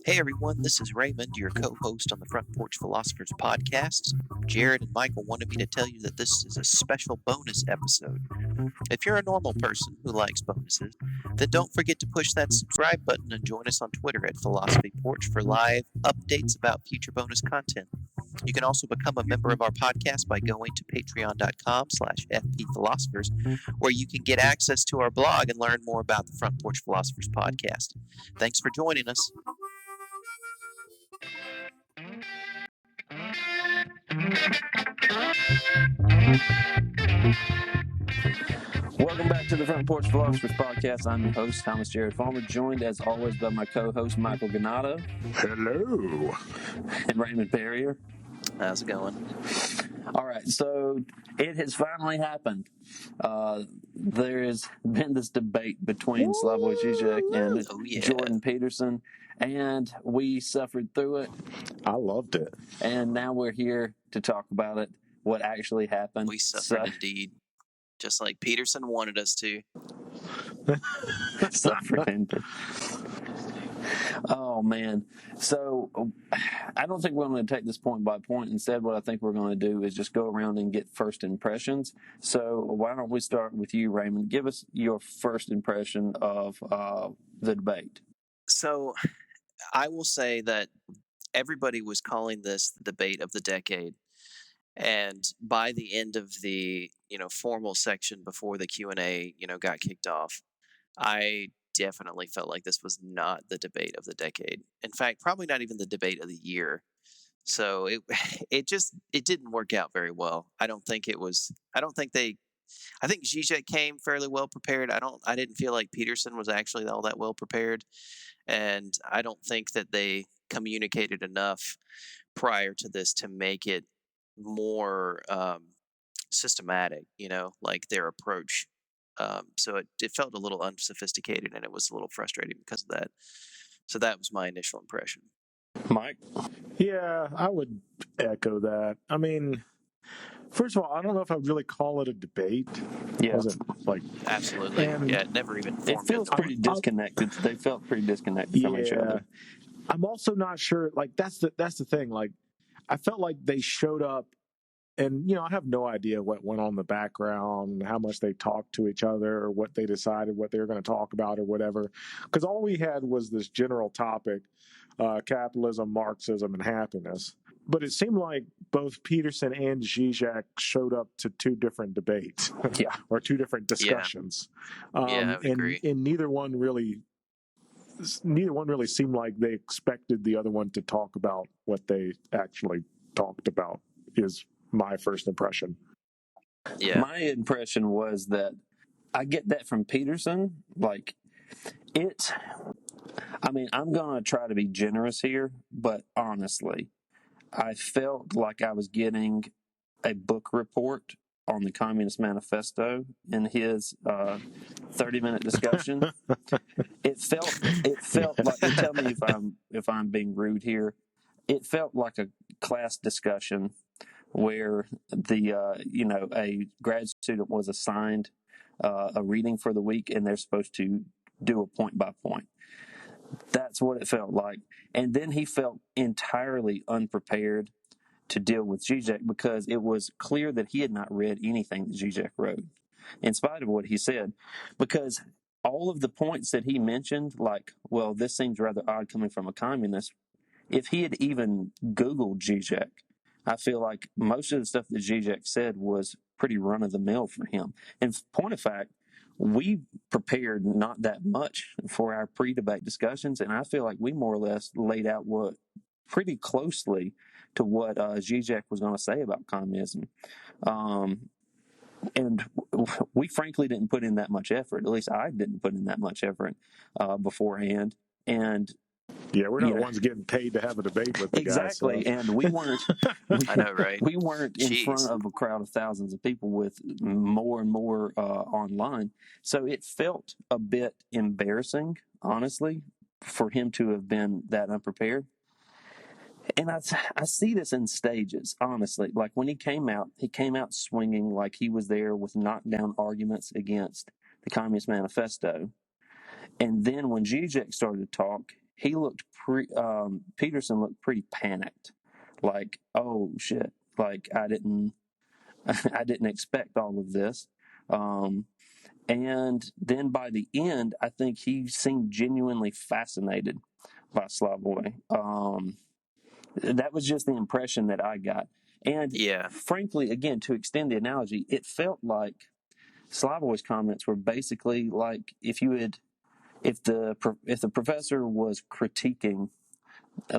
Hey everyone, this is Raymond, your co-host on the Front Porch Philosophers podcast. Jared and Michael wanted me to tell you that this is a special bonus episode. If you're a normal person who likes bonuses, then don't forget to push that subscribe button and join us on Twitter at Philosophy Porch for live updates about future bonus content. You can also become a member of our podcast by going to patreon.com/FPPhilosophers, where you can get access to our blog and learn more about the Front Porch Philosophers podcast. Thanks for joining us. Welcome back to the Front Porch Philosophers podcast. I'm your host, Thomas Jared Farmer, joined as always by my co-host, Michael Ganato. Hello. And Raymond Perrier. How's it going? All right, so it has finally happened. There has been this debate between Slavoj Žižek and Jordan Peterson, and we suffered through it. I loved it. And now we're here to talk about it, what actually happened. We suffered indeed. Just like Peterson wanted us to. Suffered indeed. Oh, man. So I don't think we're going to take this point by point. Instead, what I think we're going to do is just go around and get first impressions. So why don't we start with you, Raymond? Give us your first impression of the debate. So I will say that everybody was calling this the debate of the decade. And by the end of the, formal section before the Q&A, got kicked off, I definitely felt like this was not the debate of the decade. In fact, probably not even the debate of the year. So it didn't work out very well. I think Žižek came fairly well prepared. I didn't feel like Peterson was actually all that well prepared. And I don't think that they communicated enough prior to this to make it more systematic, like their approach. So it felt a little unsophisticated, and it was a little frustrating because of that. So that was my initial impression. Mike? Yeah, I would echo that. I mean, first of all, I don't know if I would really call it a debate. Yeah. Was it like absolutely? It never even formed. It feels pretty disconnected. They felt pretty disconnected from each other. I'm also not sure. Like that's the thing. Like I felt like they showed up, and I have no idea what went on in the background, how much they talked to each other, or what they decided what they were going to talk about, or whatever. Because all we had was this general topic: capitalism, Marxism, and happiness. But it seemed like both Peterson and Žižek showed up to two different debates, or two different discussions. I agree. And neither one really seemed like they expected the other one to talk about what they actually talked about. Is my first impression. Yeah. My impression was that I get that from Peterson. Like, I'm going to try to be generous here, but honestly, I felt like I was getting a book report on the Communist Manifesto in his 30-minute discussion. It felt like, tell me if I'm being rude here. It felt like a class discussion where a grad student was assigned a reading for the week, and they're supposed to do a point by point. That's what it felt like. And then he felt entirely unprepared to deal with Žižek because it was clear that he had not read anything that Žižek wrote, in spite of what he said. Because all of the points that he mentioned, like, well, this seems rather odd coming from a communist, if he had even Googled Žižek, I feel like most of the stuff that Žižek said was pretty run-of-the-mill for him. And point of fact, we prepared not that much for our pre-debate discussions, and I feel like we more or less laid out what pretty closely to what Žižek was going to say about communism. And we frankly didn't put in that much effort. At least I didn't put in that much effort beforehand. And yeah, we're not the ones getting paid to have a debate with the exactly, guy, so. And we weren't. I know, right? We weren't in front of a crowd of thousands of people with more and more online, so it felt a bit embarrassing, honestly, for him to have been that unprepared. And I see this in stages, honestly. Like when he came out swinging like he was there with knockdown arguments against the Communist Manifesto. And then when Žižek started to talk, he looked Peterson looked pretty panicked, like, oh shit, like I didn't I didn't expect all of this. And then by the end, I think he seemed genuinely fascinated by Slavoj. That was just the impression that I got. And Yeah. frankly, again, to extend the analogy, it felt like Slavoj's comments were basically like if the professor was critiquing,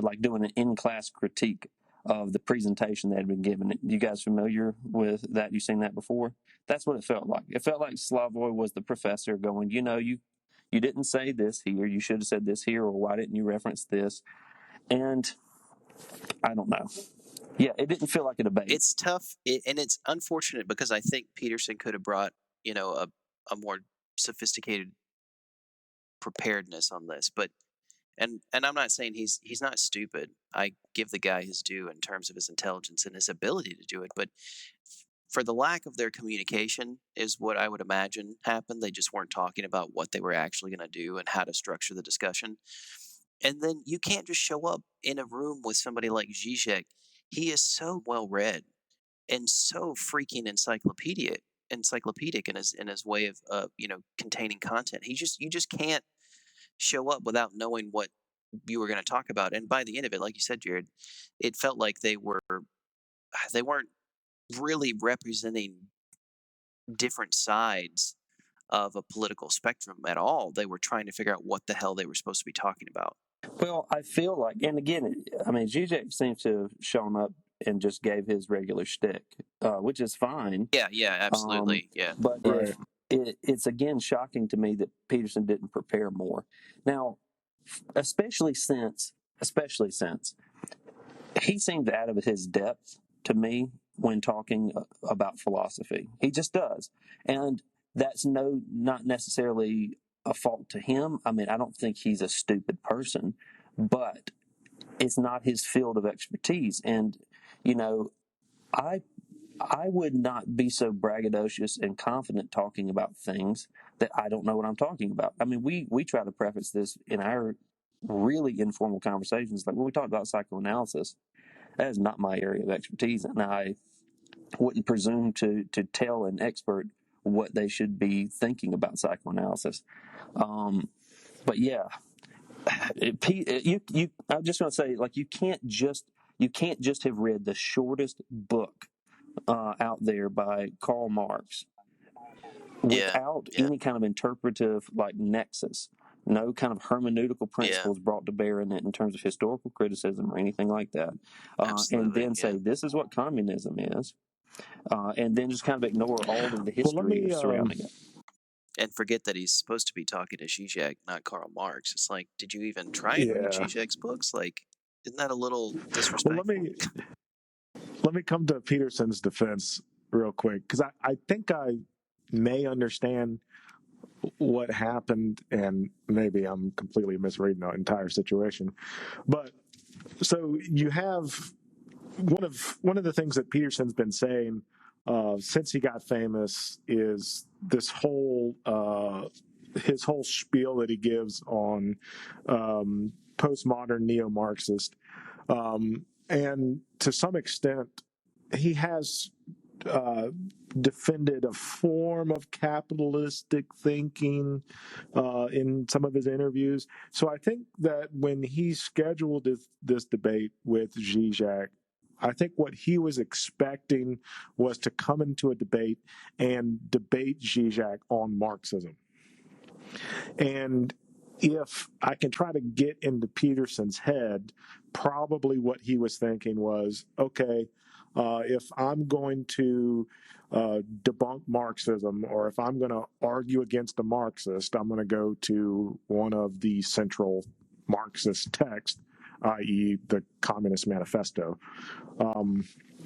like doing an in-class critique of the presentation that had been given. You guys familiar with that? You seen that before? That's what it felt like. It felt like Slavoj was the professor going, you didn't say this here. You should have said this here, or why didn't you reference this? And I don't know. Yeah, it didn't feel like a debate. It's tough, and it's unfortunate because I think Peterson could have brought, a more sophisticated preparedness on this. But and I'm not saying he's not stupid. I give the guy his due in terms of his intelligence and his ability to do it. But for the lack of their communication is what I would imagine happened. They just weren't talking about what they were actually going to do and how to structure the discussion. And then you can't just show up in a room with somebody like Žižek. He is so well read and so freaking encyclopedic in his way of containing content. You just can't show up without knowing what you were going to talk about. And by the end of it, like you said, Jared, it felt like they weren't really representing different sides of a political spectrum at all. They were trying to figure out what the hell they were supposed to be talking about. Well, I feel like, and again, I mean, Žižek seems to have shown up and just gave his regular shtick, which is fine. Yeah, absolutely. Yeah. But Right. it's again shocking to me that Peterson didn't prepare more. Now, especially since he seems out of his depth to me when talking about philosophy. He just does, and that's not necessarily a fault to him. I mean, I don't think he's a stupid person, but it's not his field of expertise. And I I would not be so braggadocious and confident talking about things that I don't know what I'm talking about. I mean, we try to preface this in our really informal conversations, like when we talk about psychoanalysis. That is not my area of expertise, and I wouldn't presume to tell an expert what they should be thinking about psychoanalysis. But yeah, I'm just going to say, like, you can't just have read the shortest book out there by Karl Marx without Yeah. any kind of interpretive like nexus, no kind of hermeneutical principles Yeah. brought to bear in it in terms of historical criticism or anything like that, and Absolutely. then say this is what communism is, and then just kind of ignore all of the Well, let history me surrounding it. And forget that he's supposed to be talking to Zizek, not Karl Marx. It's like, did you even try and read yeah. Zizek's books? Like, isn't that a little Well, disrespectful? let me come to Peterson's defense real quick because I think I may understand what happened, and maybe I'm completely misreading the entire situation. But so you have one of the things that Peterson's been saying since he got famous is this whole his whole spiel that he gives on postmodern neo-Marxist, and to some extent he has defended a form of capitalistic thinking in some of his interviews. So I think that when he scheduled this debate with Zizek, I think what he was expecting was to come into a debate and debate Zizek on Marxism. And if I can try to get into Peterson's head, probably what he was thinking was, okay, if I'm going to debunk Marxism, or if I'm going to argue against a Marxist, I'm going to go to one of the central Marxist texts, i.e., the Communist Manifesto,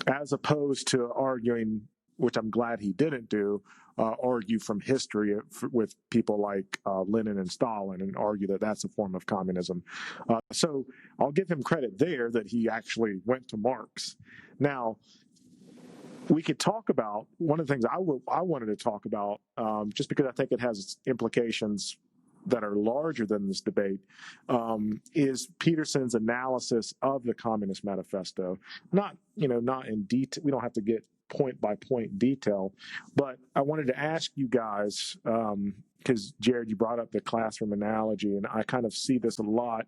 as opposed to arguing, which I'm glad he didn't do, argue from history with people like Lenin and Stalin and argue that that's a form of communism. So I'll give him credit there that he actually went to Marx. Now, we could talk about one of the things I wanted to talk about, just because I think it has implications that are larger than this debate is Peterson's analysis of the Communist Manifesto. Not in detail. We don't have to get point by point detail, but I wanted to ask you guys, because Jared, you brought up the classroom analogy, and I kind of see this a lot,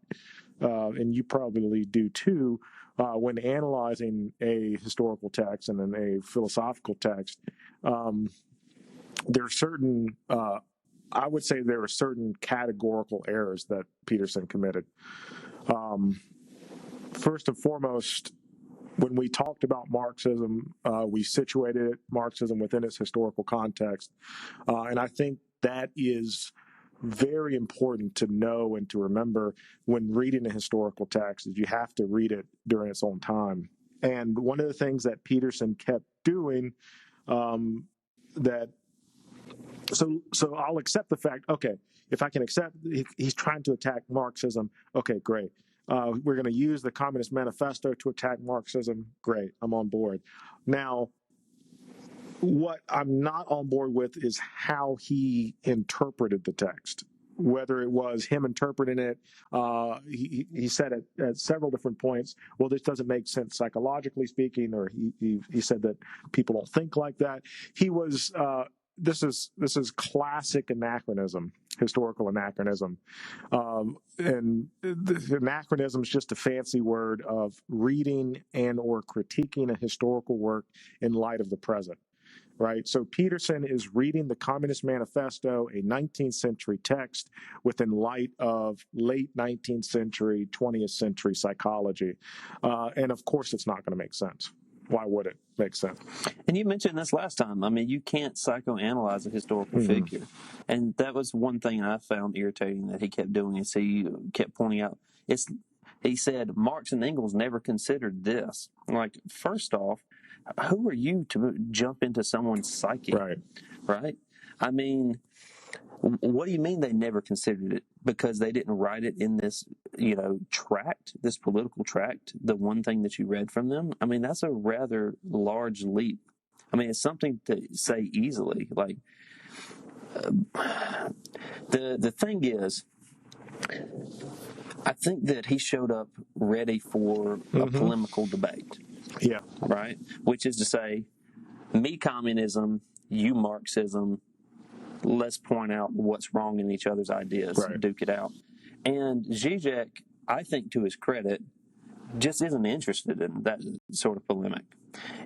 and you probably do too, when analyzing a historical text and then a philosophical text. There are certain, I would say there are certain categorical errors that Peterson committed. First and foremost, when we talked about Marxism, we situated Marxism within its historical context. And I think that is very important to know and to remember when reading a historical text, is you have to read it during its own time. And one of the things that Peterson kept doing so I'll accept the fact, okay, if I can accept he's trying to attack Marxism, okay, great. We're going to use the Communist Manifesto to attack Marxism. Great, I'm on board. Now, what I'm not on board with is how he interpreted the text. Whether it was him interpreting it, he said at several different points, well, this doesn't make sense psychologically speaking, or he said that people don't think like that. He was this is classic anachronism, historical anachronism. And the anachronism is just a fancy word of reading and or critiquing a historical work in light of the present. Right. So Peterson is reading the Communist Manifesto, a 19th century text, within light of late 19th century, 20th century psychology. And of course, it's not going to make sense. Why would it make sense? And you mentioned this last time. I mean, you can't psychoanalyze a historical figure. And that was one thing I found irritating that he kept doing, is he kept pointing out, he said, Marx and Engels never considered this. Like, first off, who are you to jump into someone's psyche? Right? I mean, what do you mean they never considered it? Because they didn't write it in this, tract, this political tract, the one thing that you read from them? I mean, that's a rather large leap. I mean, it's something to say easily. Like, the thing is, I think that he showed up ready for a polemical debate. Yeah. Right? Which is to say, me communism, you Marxism, let's point out what's wrong in each other's ideas, duke it out. And Žižek, I think to his credit, just isn't interested in that sort of polemic.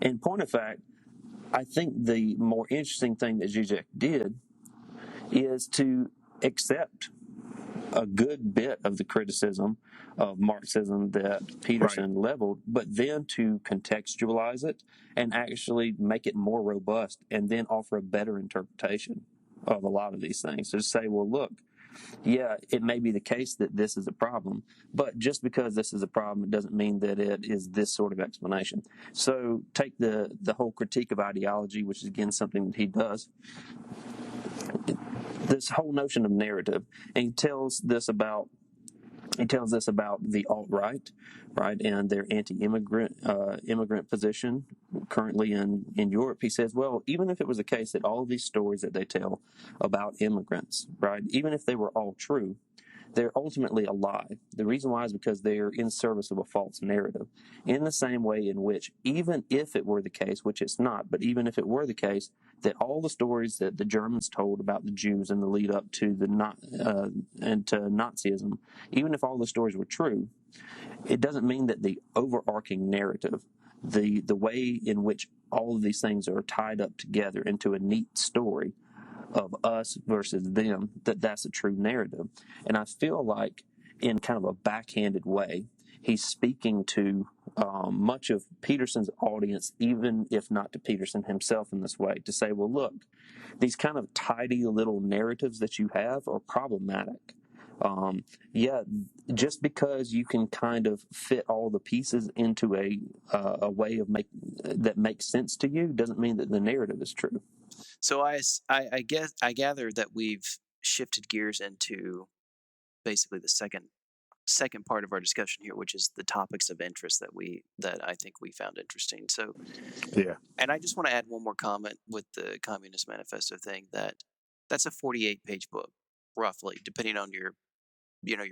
In point of fact, I think the more interesting thing that Žižek did is to accept a good bit of the criticism of Marxism that Peterson leveled, but then to contextualize it and actually make it more robust and then offer a better interpretation of a lot of these things. So to say, well, look, yeah, it may be the case that this is a problem, but just because this is a problem, it doesn't mean that it is this sort of explanation. So take the whole critique of ideology, which is, again, something that he does. This whole notion of narrative, and he tells this about the alt-right, right, and their anti-immigrant immigrant position currently in Europe. He says, well, even if it was the case that all of these stories that they tell about immigrants, right, even if they were all true, they're ultimately a lie. The reason why is because they are in service of a false narrative. In the same way in which, even if it were the case, which it's not, but even if it were the case, that all the stories that the Germans told about the Jews in the lead up to to Nazism, even if all the stories were true, it doesn't mean that the overarching narrative, the way in which all of these things are tied up together into a neat story of us versus them, that's a true narrative. And I feel like, in kind of a backhanded way, he's speaking to much of Peterson's audience, even if not to Peterson himself, in this way, to say, well, look, these kind of tidy little narratives that you have are problematic. Just because you can kind of fit all the pieces into a way of that makes sense to you doesn't mean that the narrative is true. So I gather that we've shifted gears into basically the second part of our discussion here, which is the topics of interest that I think we found interesting. So yeah, and I just want to add one more comment with the Communist Manifesto thing, that's a 48-page book. roughly, depending on your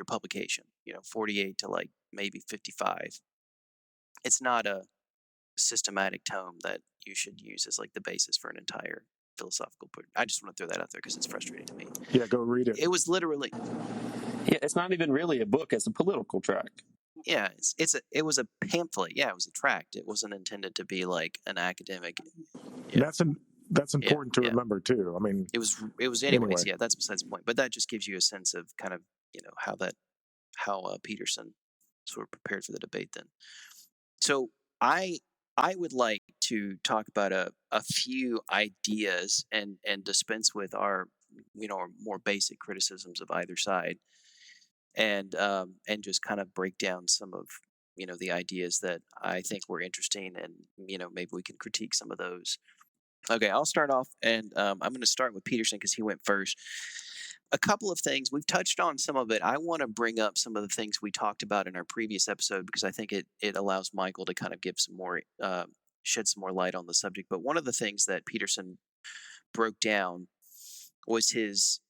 publication, 48 to like maybe 55. It's not a systematic tome that you should use as like the basis for an entire philosophical book. I just want to throw that out there because it's frustrating to me. Yeah, go read it. It was literally, Yeah, it's not even really a book; it's a political tract. yeah, it was a pamphlet. Yeah, it was a tract. It wasn't intended to be like an academic. Yeah, That's important to yeah. remember too. I mean, it was anyways. anyway. Yeah, that's besides the point. But that just gives you a sense of kind of how Peterson sort of prepared for the debate then. So I would like to talk about a few ideas and dispense with our more basic criticisms of either side, and just kind of break down some of the ideas that I think were interesting, and maybe we can critique some of those. Okay, I'll start off, and I'm going to start with Peterson because he went first. A couple of things we've touched on some of it. I want to bring up some of the things we talked about in our previous episode because I think it allows Michael to kind of give some more shed some more light on the subject. But one of the things that Peterson broke down was his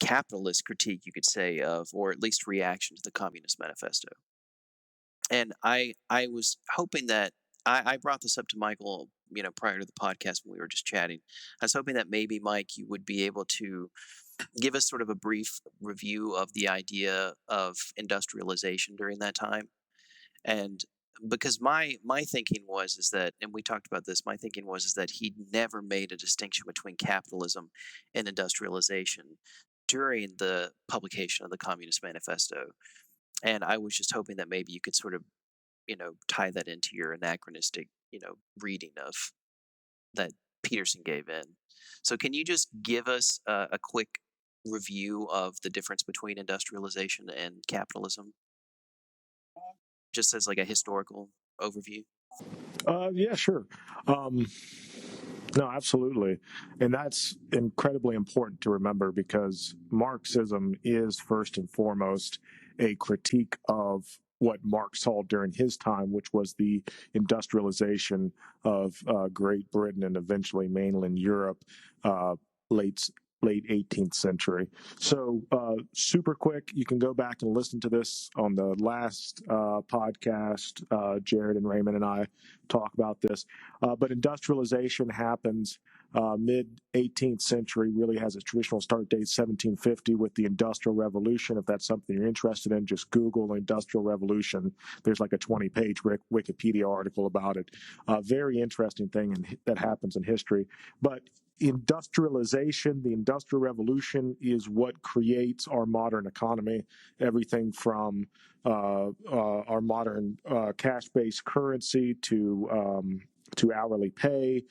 capitalist critique, you could say, of, or at least reaction to the Communist Manifesto. And I was hoping that I brought this up to Michael, prior to the podcast when we were just chatting. I was hoping that maybe, Mike, you would be able to give us sort of a brief review of the idea of industrialization during that time. And because my thinking was is that, and we talked about this, my thinking was is that he never made a distinction between capitalism and industrialization during the publication of the Communist Manifesto. And I was just hoping that maybe you could sort of, tie that into your anachronistic, reading of that Peterson gave in. So can you just give us a quick review of the difference between industrialization and capitalism? Just as like a historical overview. Yeah, sure. No, absolutely. And that's incredibly important to remember because Marxism is first and foremost a critique of what Marx saw during his time, which was the industrialization of Great Britain and eventually mainland Europe, late late 18th century. So, super quick, you can go back and listen to this on the last podcast. Jared and Raymond and I talk about this. But industrialization happens mid 18th century, really has its traditional start date 1750 with the Industrial Revolution. If that's something you're interested in, just Google Industrial Revolution. There's like a 20-page Wikipedia article about it. Very interesting thing that happens in history. But industrialization, the Industrial Revolution, is what creates our modern economy. Everything from our modern cash-based currency to hourly pay,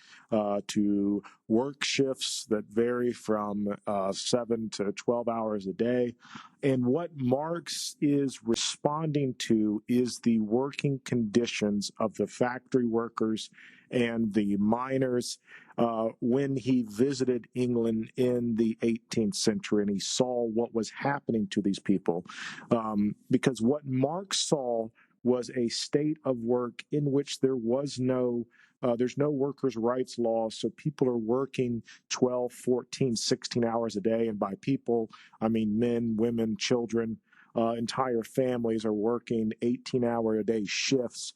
to work shifts that vary from 7 to 12 hours a day. And what Marx is responding to is the working conditions of the factory workers and the miners when he visited England in the 18th century and he saw what was happening to these people. Because what Marx saw was a state of work in which there's no workers' rights law, so people are working 12, 14, 16 hours a day. And by people, I mean men, women, children. Entire families are working 18-hour-a-day shifts.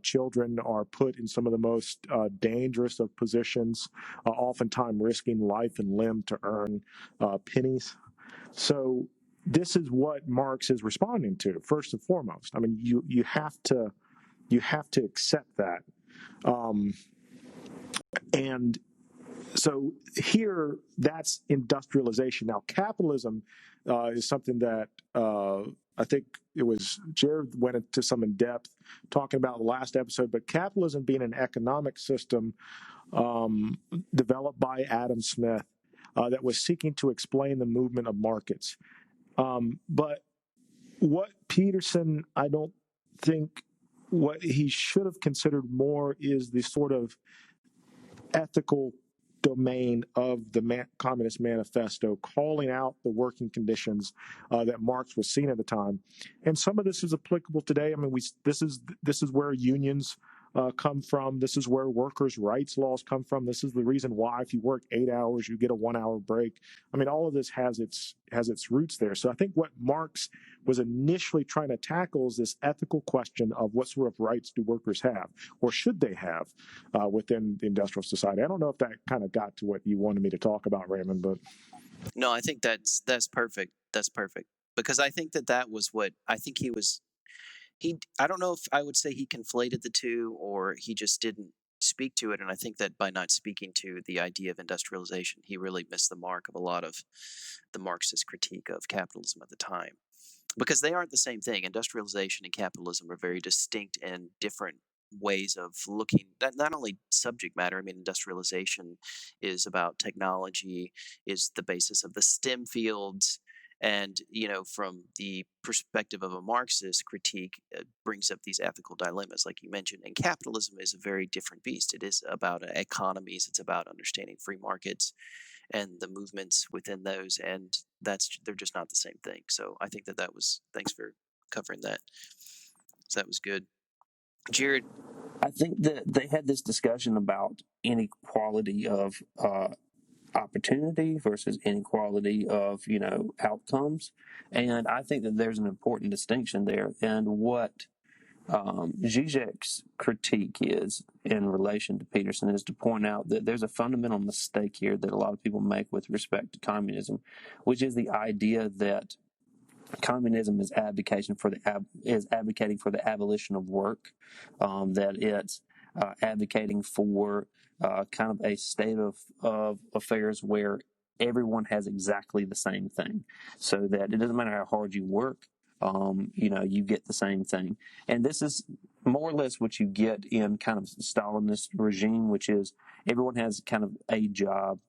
Children are put in some of the most dangerous of positions, oftentimes risking life and limb to earn pennies. So this is what Marx is responding to, first and foremost. I mean, you have to accept that. And so here, that's industrialization. Now, capitalism is something that I think it was Jared went into some in depth talking about the last episode, but capitalism being an economic system developed by Adam Smith that was seeking to explain the movement of markets. But what Peterson, I don't think what he should have considered more is the sort of ethical domain of the Communist Manifesto, calling out the working conditions that Marx was seeing at the time, and some of this is applicable today. I mean, this is where unions come from. This is where workers' rights laws come from. This is the reason why if you work 8 hours, you get a 1 hour break. I mean, all of this has its roots there. So I think what Marx was initially trying to tackle is this ethical question of what sort of rights do workers have, or should they have, within the industrial society. I don't know if that kind of got to what you wanted me to talk about, Raymond, but No, I think that's perfect. That's perfect because I think that was what I think he was. I don't know if I would say he conflated the two or he just didn't speak to it. And I think that by not speaking to the idea of industrialization, he really missed the mark of a lot of the Marxist critique of capitalism at the time. Because they aren't the same thing. Industrialization and capitalism are very distinct and different ways of looking at not only subject matter. I mean, industrialization is about technology, is the basis of the STEM fields. And, from the perspective of a Marxist critique, it brings up these ethical dilemmas, like you mentioned. And capitalism is a very different beast. It is about economies, it's about understanding free markets and the movements within those, and they're just not the same thing. So I think that was, thanks for covering that. So that was good. Jared. I think that they had this discussion about inequality of opportunity versus inequality of outcomes, and I think that there's an important distinction there. And what Žižek's critique is in relation to Peterson is to point out that there's a fundamental mistake here that a lot of people make with respect to communism, which is the idea that communism is advocating for the abolition of work, that it's advocating for kind of a state of affairs where everyone has exactly the same thing, so that it doesn't matter how hard you work, you get the same thing. And this is more or less what you get in kind of Stalinist regime, which is everyone has kind of a job,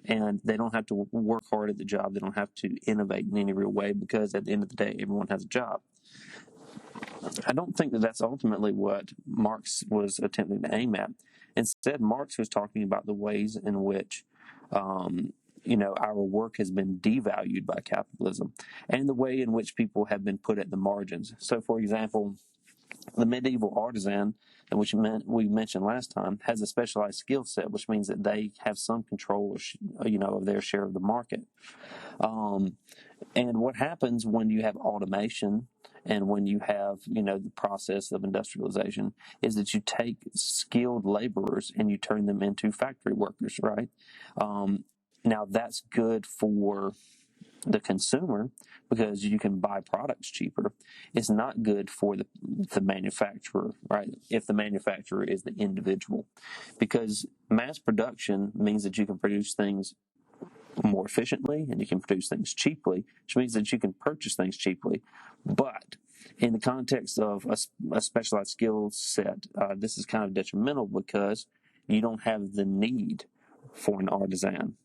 and they don't have to work hard at the job. They don't have to innovate in any real way because at the end of the day, everyone has a job. I don't think that that's ultimately what Marx was attempting to aim at. Instead, Marx was talking about the ways in which our work has been devalued by capitalism and the way in which people have been put at the margins. So, for example, the medieval artisan, which we mentioned last time, has a specialized skill set, which means that they have some control, of their share of the market. And what happens when you have automation and when you have, the process of industrialization is that you take skilled laborers and you turn them into factory workers, right? Now that's good for the consumer because you can buy products cheaper. It's not good for the manufacturer, right? If the manufacturer is the individual, because mass production means that you can produce things more efficiently and you can produce things cheaply, which means that you can purchase things cheaply. But in the context of a specialized skill set, this is kind of detrimental because you don't have the need for an artisan.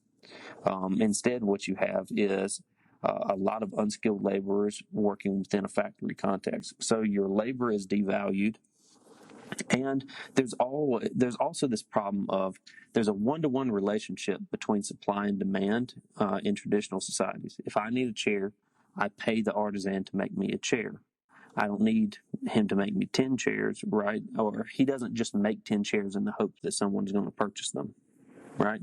Instead, what you have is a lot of unskilled laborers working within a factory context. So your labor is devalued. And there's also this problem of there's a one-to-one relationship between supply and demand in traditional societies. If I need a chair, I pay the artisan to make me a chair. I don't need him to make me 10 chairs, right? Or he doesn't just make 10 chairs in the hope that someone's going to purchase them. Right,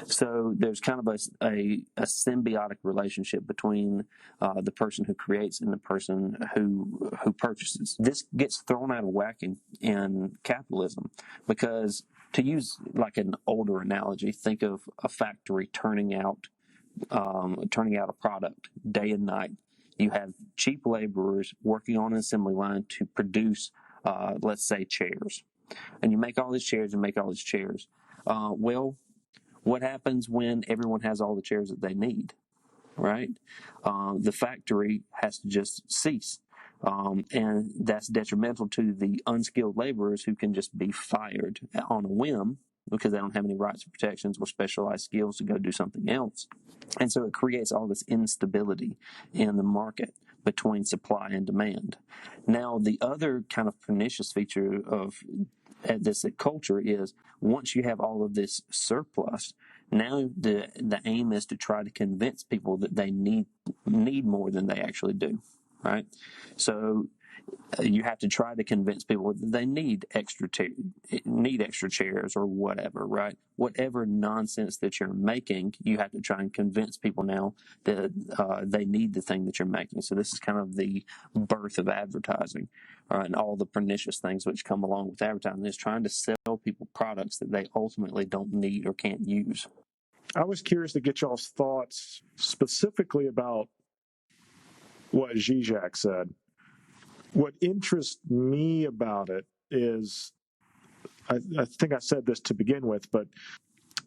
so there's kind of a symbiotic relationship between the person who creates and the person who purchases. This gets thrown out of whack in capitalism because, to use like an older analogy, think of a factory turning out a product day and night. You have cheap laborers working on an assembly line to produce, let's say, chairs, and you make all these chairs and make all these chairs. What happens when everyone has all the chairs that they need, right? The factory has to just cease. And that's detrimental to the unskilled laborers who can just be fired on a whim because they don't have any rights or protections or specialized skills to go do something else. And so it creates all this instability in the market between supply and demand. Now, the other kind of pernicious feature of this culture is once you have all of this surplus, now the aim is to try to convince people that they need more than they actually do, right? So you have to try to convince people that they need extra chairs or whatever, right? Whatever nonsense that you're making, you have to try and convince people now that they need the thing that you're making. So this is kind of the birth of advertising, and all the pernicious things which come along with advertising is trying to sell people products that they ultimately don't need or can't use. I was curious to get y'all's thoughts specifically about what Žižek said. What interests me about it is, I think I said this to begin with, but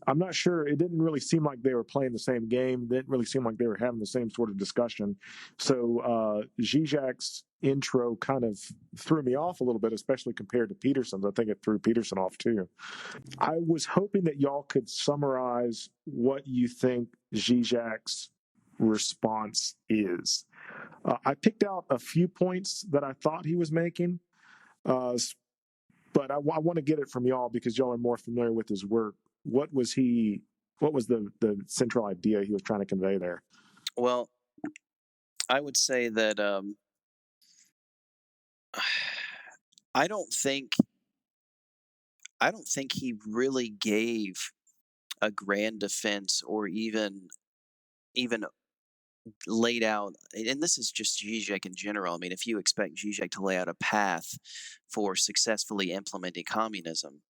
I'm not sure. It didn't really seem like they were playing the same game. It didn't really seem like they were having the same sort of discussion. So Žižek's intro kind of threw me off a little bit, especially compared to Peterson's. I think it threw Peterson off too. I was hoping that y'all could summarize what you think Žižek's response is. I picked out a few points that I thought he was making, but I want to get it from y'all because y'all are more familiar with his work. What was the central idea he was trying to convey there? Well, I would say that I don't think he really gave a grand defense or even laid out, and this is just Žižek in general. I mean, if you expect Žižek to lay out a path for successfully implementing communism,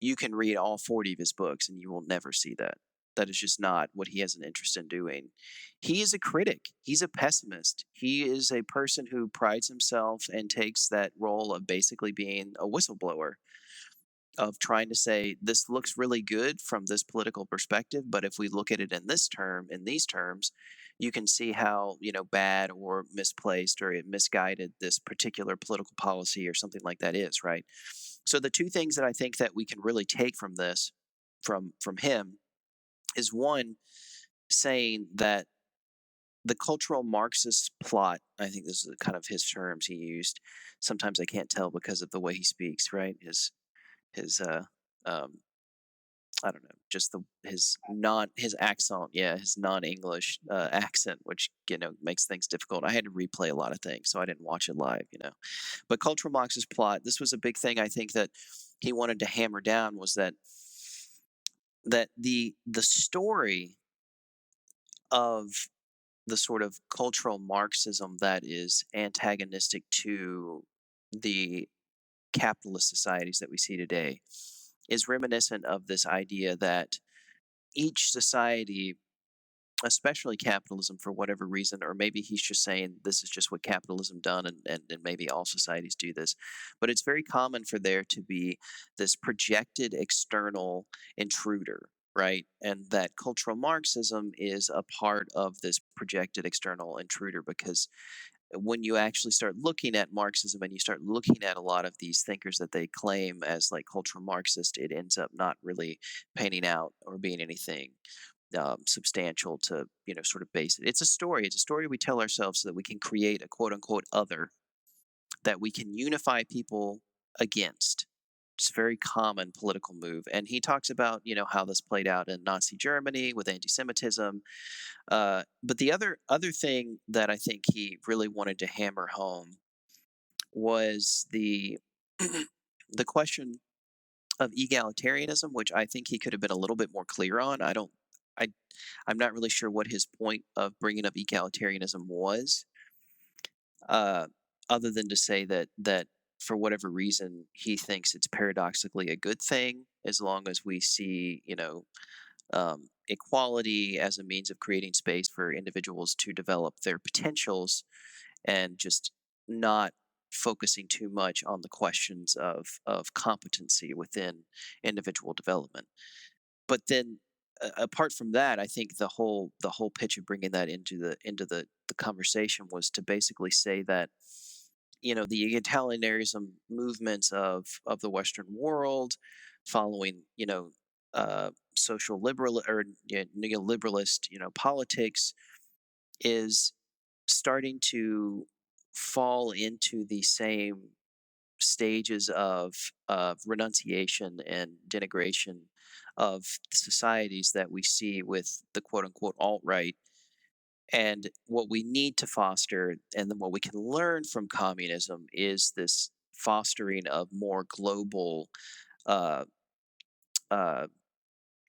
you can read all 40 of his books and you will never see that. That is just not what he has an interest in doing. He is a critic. He's a pessimist. He is a person who prides himself and takes that role of basically being a whistleblower, of trying to say this looks really good from this political perspective, but if we look at it in these terms, you can see how bad or misplaced or misguided this particular political policy or something like that is, right? So the two things that I think that we can really take from this, from him, is one, saying that the cultural Marxist plot, I think this is kind of his terms he used. Sometimes I can't tell because of the way he speaks, right? His I don't know, just his accent, his non-English accent, which makes things difficult. I had to replay a lot of things, so I didn't watch it live, But cultural Marxist plot, this was a big thing I think that he wanted to hammer down, was that the story of the sort of cultural Marxism that is antagonistic to the capitalist societies that we see today is reminiscent of this idea that each society, especially capitalism, for whatever reason, or maybe he's just saying this is just what capitalism done, and maybe all societies do this, but it's very common for there to be this projected external intruder, right? And that cultural Marxism is a part of this projected external intruder, because when you actually start looking at Marxism and you start looking at a lot of these thinkers that they claim as like cultural Marxist, it ends up not really panning out or being anything substantial to sort of base it. It's a story. It's a story we tell ourselves so that we can create a quote unquote other that we can unify people against. It's a very common political move, and he talks about how this played out in Nazi Germany with anti-Semitism. But the other thing that I think he really wanted to hammer home was the the question of egalitarianism, which I think he could have been a little bit more clear on. I'm not really sure what his point of bringing up egalitarianism was, other than to say that for whatever reason he thinks it's paradoxically a good thing as long as we see equality as a means of creating space for individuals to develop their potentials, and just not focusing too much on the questions of competency within individual development. But then apart from that, I think the whole pitch of bringing that into the conversation was to basically say that the egalitarianism movements of the Western world, following social liberal or neoliberalist politics, is starting to fall into the same stages of renunciation and denigration of societies that we see with the quote unquote alt right. And what we need to foster, and then what we can learn from communism, is this fostering of more global, uh, uh,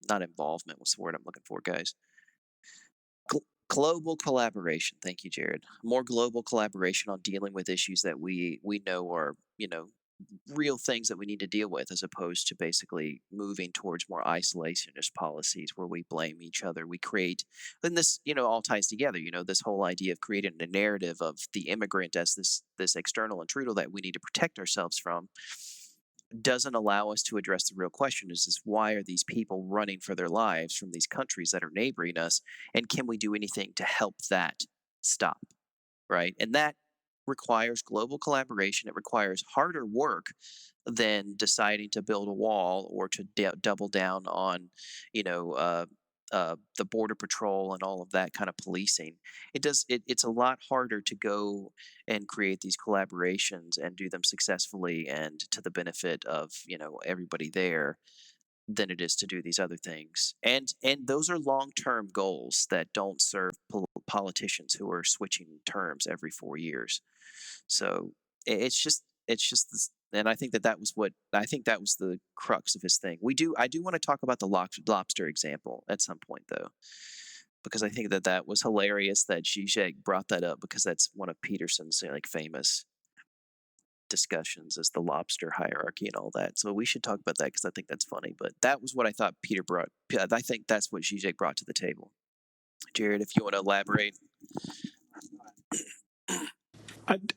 not involvement. What's the word I'm looking for, guys? Global collaboration. Thank you, Jared. More global collaboration on dealing with issues that we know are, real things that we need to deal with, as opposed to basically moving towards more isolationist policies where we blame each other. We create, and this, all ties together. This whole idea of creating a narrative of the immigrant as this external intruder that we need to protect ourselves from doesn't allow us to address the real question: is why are these people running for their lives from these countries that are neighboring us, and can we do anything to help that stop, right? And that requires global collaboration. It requires harder work than deciding to build a wall or to double down on, you know, uh, the border patrol and all of that kind of policing. It's a lot harder to go and create these collaborations and do them successfully and to the benefit of, everybody there, than it is to do these other things. And those are long-term goals that don't serve politicians who are switching terms every 4 years. So it's just this, and I think that was the crux of his thing. I do want to talk about the lobster example at some point, though, because I think that was hilarious that Žižek brought that up, because that's one of Peterson's famous discussions, is the lobster hierarchy and all that. So we should talk about that, because I think that's funny. But that was what I thought Peter brought. I think that's what Žižek brought to the table. Jared, if you want to elaborate.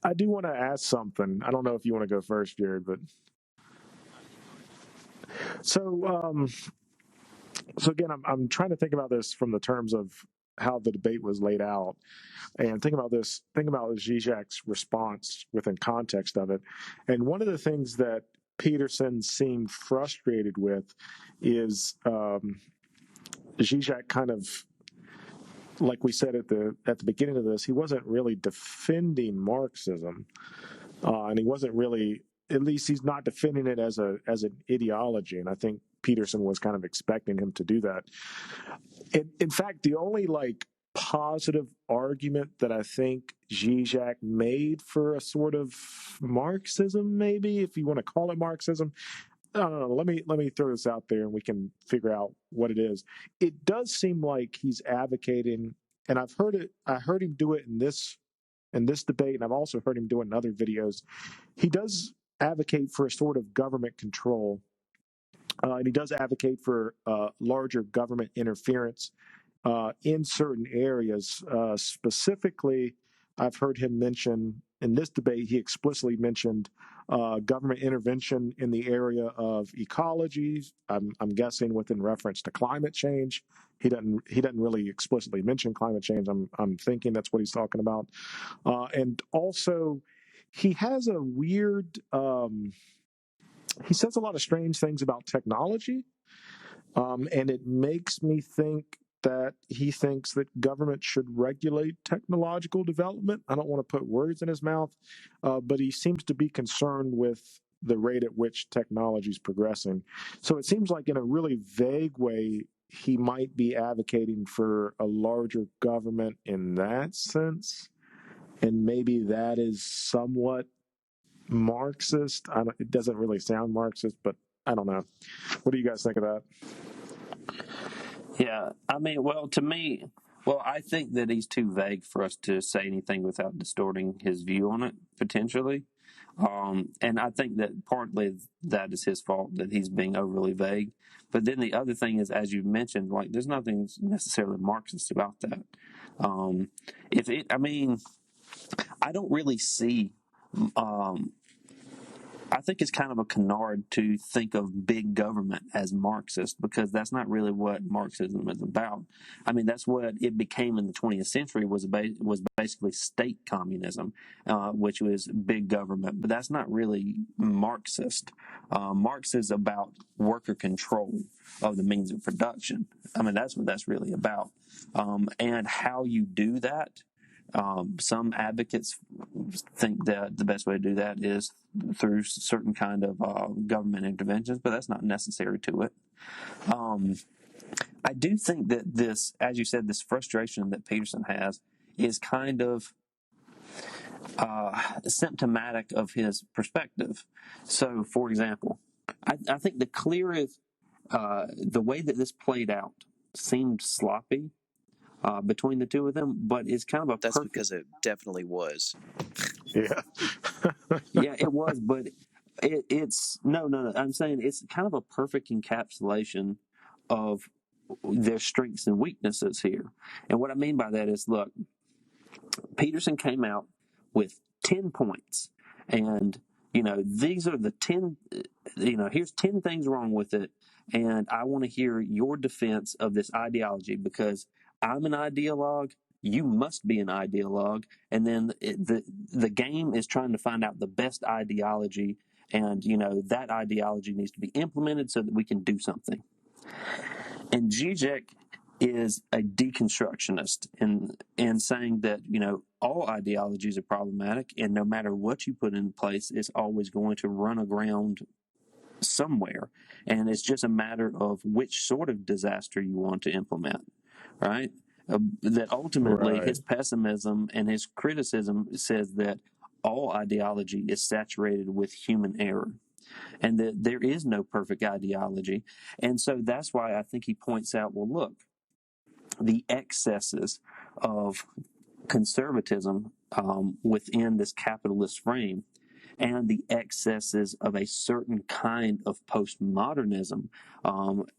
I do want to ask something. I don't know if you want to go first, Jared, but so so again, I'm trying to think about this from the terms of how the debate was laid out, and think about Zizek's response within context of it. And one of the things that Peterson seemed frustrated with is Zizek kind of, like we said at the beginning of this, he wasn't really defending Marxism, and he wasn't really, at least he's not defending it as an ideology. And I think Peterson was kind of expecting him to do that. In fact, the only positive argument that I think Zizek made for a sort of Marxism, maybe if you want to call it Marxism, I don't know. Let me throw this out there, and we can figure out what it is. It does seem like he's advocating, and I've heard it. I heard him do it in this debate, and I've also heard him do it in other videos. He does advocate for a sort of government control, and he does advocate for larger government interference in certain areas. Specifically, I've heard him mention in this debate, he explicitly mentioned government intervention in the area of ecology. I'm guessing within reference to climate change. He doesn't really explicitly mention climate change. I'm thinking that's what he's talking about. And also, he has a weird. He says a lot of strange things about technology. And it makes me think that he thinks that government should regulate technological development. I don't want to put words in his mouth, but he seems to be concerned with the rate at which technology is progressing. So it seems like in a really vague way, he might be advocating for a larger government in that sense. And maybe that is somewhat Marxist. It doesn't really sound Marxist, but I don't know. What do you guys think of that? Yeah, I mean, well, to me, I think that he's too vague for us to say anything without distorting his view on it, potentially. And I think that partly that is his fault, that he's being overly vague. But then the other thing is, as you mentioned, there's nothing necessarily Marxist about that. I don't really see. I think it's kind of a canard to think of big government as Marxist, because that's not really what Marxism is about. I mean, that's what it became in the 20th century, was basically state communism, which was big government. But that's not really Marxist. Marx is about worker control of the means of production. I mean, that's what that's really about. And how you do that. Some advocates think that the best way to do that is through certain kind of government interventions, but that's not necessary to it. I do think that this, as you said, this frustration that Peterson has is kind of symptomatic of his perspective. So, for example, I think the clearest, the way that this played out seemed sloppy between the two of them, but it's kind of a That's perfect. because it definitely was. Yeah. Yeah, it was, but it's no. I'm saying it's kind of a perfect encapsulation of their strengths and weaknesses here. And what I mean by that is, look, Peterson came out with 10 points, and these are the 10. Here's 10 things wrong with it, and I want to hear your defense of this ideology because I'm an ideologue. You must be an ideologue, and then the game is trying to find out the best ideology, and that ideology needs to be implemented so that we can do something. And Žižek is a deconstructionist in saying that all ideologies are problematic, and no matter what you put in place, it's always going to run aground somewhere, and it's just a matter of which sort of disaster you want to implement, right? That ultimately Right. his pessimism and his criticism says that all ideology is saturated with human error and that there is no perfect ideology. And so that's why I think he points out, well, look, the excesses of conservatism within this capitalist frame and the excesses of a certain kind of postmodernism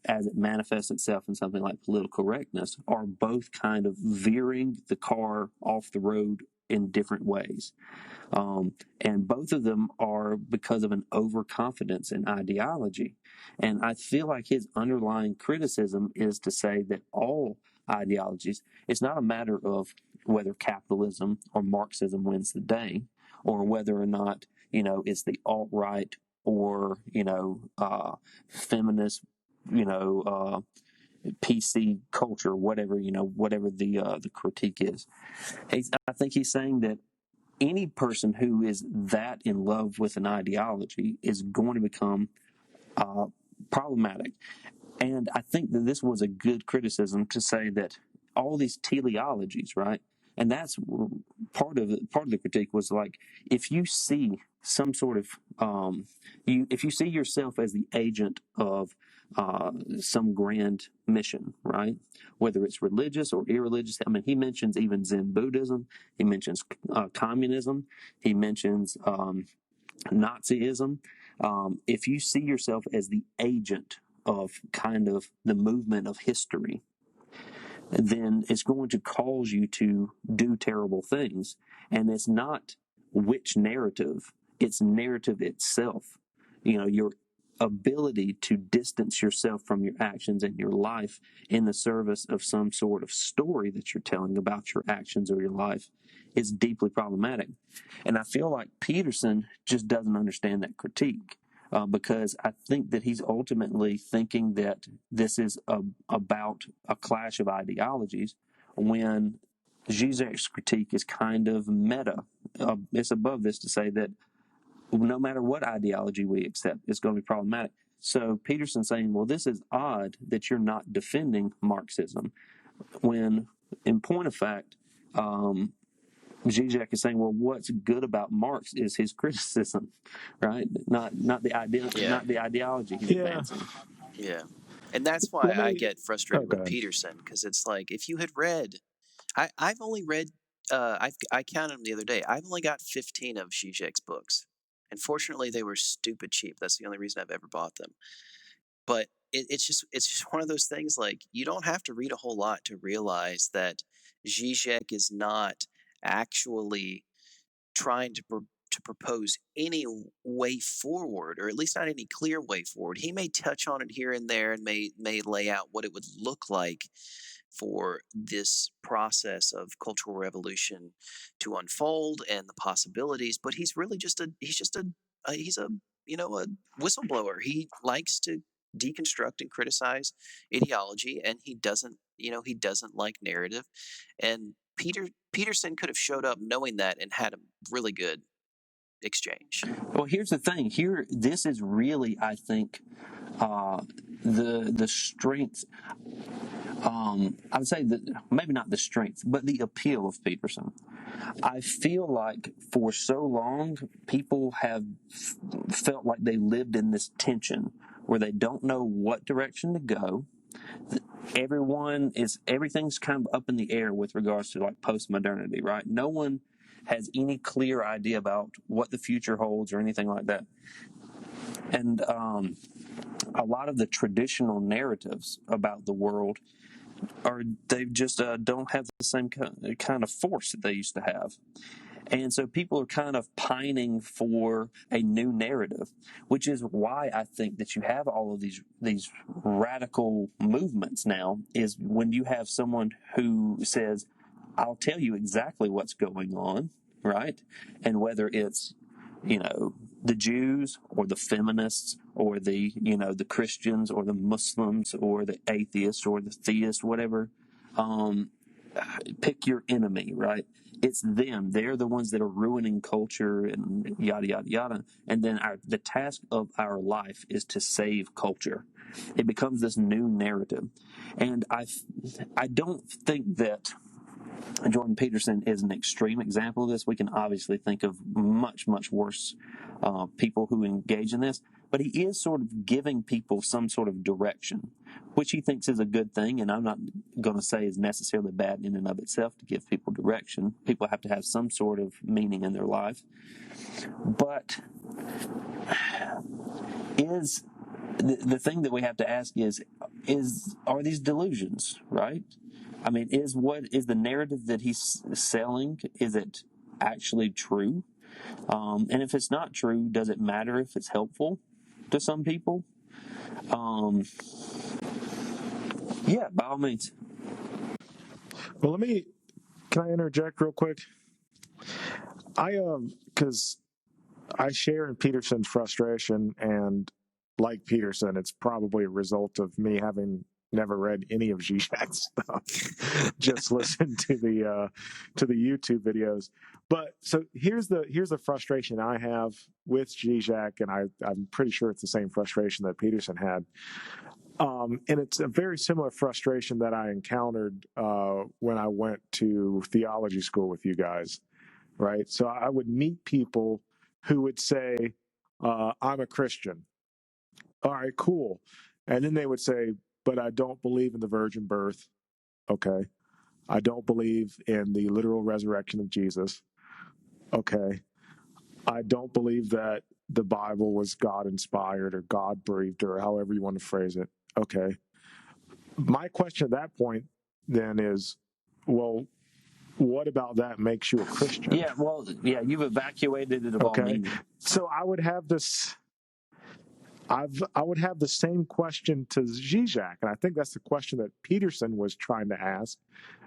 as it manifests itself in something like political correctness are both kind of veering the car off the road in different ways. And both of them are because of an overconfidence in ideology. And I feel like his underlying criticism is to say that all ideologies, it's not a matter of whether capitalism or Marxism wins the day, or whether or not, it's the alt-right or, feminist, PC culture, whatever, whatever the critique is. I think he's saying that any person who is that in love with an ideology is going to become problematic. And I think that this was a good criticism to say that all these teleologies, right? And that's part of the critique was like, if you see some sort of if you see yourself as the agent of some grand mission, right? Whether it's religious or irreligious. I mean, he mentions even Zen Buddhism. He mentions communism. He mentions Nazism. If you see yourself as the agent of kind of the movement of history, then it's going to cause you to do terrible things. And it's not which narrative, it's narrative itself. Your ability to distance yourself from your actions and your life in the service of some sort of story that you're telling about your actions or your life is deeply problematic. And I feel like Peterson just doesn't understand that critique. Because I think that he's ultimately thinking that this is about a clash of ideologies when Zizek's critique is kind of meta. It's above this to say that no matter what ideology we accept, it's going to be problematic. So Peterson's saying, well, this is odd that you're not defending Marxism when, in point of fact, Žižek is saying, well, what's good about Marx is his criticism, right? Not the idea, Yeah. not the ideology he's Yeah. advancing. Yeah. And that's why Let I me. get Oh, frustrated go with ahead. Peterson, because it's like, if you had read, I've only read, I counted them the other day. I've only got 15 of Zizek's books. And fortunately, they were stupid cheap. That's the only reason I've ever bought them. But it's just one of those things, like, you don't have to read a whole lot to realize that Zizek is not actually trying to propose any way forward, or at least not any clear way forward. He may touch on it here and there and may lay out what it would look like for this process of cultural revolution to unfold and the possibilities, but he's really just a he's a a whistleblower. He likes to deconstruct and criticize ideology, and he doesn't like narrative. And Peterson could have showed up knowing that and had a really good exchange. Well, here's the thing. This is really, I think, the strength. I would say that maybe not the strength, but the appeal of Peterson. I feel like for so long, people have felt like they lived in this tension where they don't know what direction to go. Everything's kind of up in the air with regards to like post-modernity, right? No one has any clear idea about what the future holds or anything like that. And a lot of the traditional narratives about the world they just don't have the same kind of force that they used to have. And so people are kind of pining for a new narrative, which is why I think that you have all of these radical movements now, is when you have someone who says, I'll tell you exactly what's going on, right? And whether it's, the Jews or the feminists or the Christians or the Muslims or the atheists or the theists, whatever, pick your enemy, right? It's them. They're the ones that are ruining culture and yada, yada, yada. And then the task of our life is to save culture. It becomes this new narrative. And I don't think that Jordan Peterson is an extreme example of this. We can obviously think of much, much worse people who engage in this, but he is sort of giving people some sort of direction, which he thinks is a good thing, and I'm not going to say is necessarily bad in and of itself to give people direction. People have to have some sort of meaning in their life. But is the thing that we have to ask is are these delusions, right? I mean, is the narrative that he's selling, is it actually true? And if it's not true, does it matter if it's helpful to some people? Yeah, by all means. Well, can I interject real quick? Because I share in Peterson's frustration, and like Peterson, it's probably a result of me having never read any of Zizek's stuff, just listened to the YouTube videos. But so here's the frustration I have with Zizek, and I'm pretty sure it's the same frustration that Peterson had. And it's a very similar frustration that I encountered when I went to theology school with you guys, right? So I would meet people who would say, I'm a Christian. All right, cool. And then they would say, but I don't believe in the virgin birth. Okay. I don't believe in the literal resurrection of Jesus. Okay. I don't believe that the Bible was God inspired or God breathed or however you want to phrase it. Okay. My question at that point then is, well, what about that makes you a Christian? Yeah, well, yeah, you've evacuated it of all meaning. So I would have this. I would have the same question to Žižek, and I think that's the question that Peterson was trying to ask,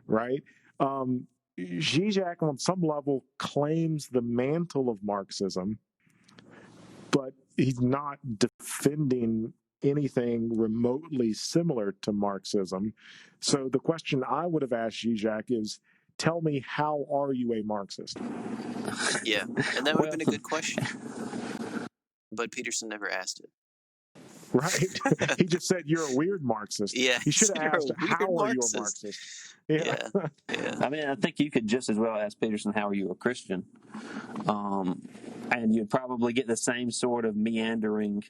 right? Žižek, on some level, claims the mantle of Marxism, but he's not defending anything remotely similar to Marxism. So the question I would have asked Žižek is, tell me, how are you a Marxist? Yeah, and that would have been a good question. But Peterson never asked it. Right? He just said, you're a weird Marxist. Yeah, He should have asked, how are you a Marxist? Marxist? Yeah. I mean, I think you could just as well ask Peterson, how are you a Christian? And you'd probably get the same sort of meandering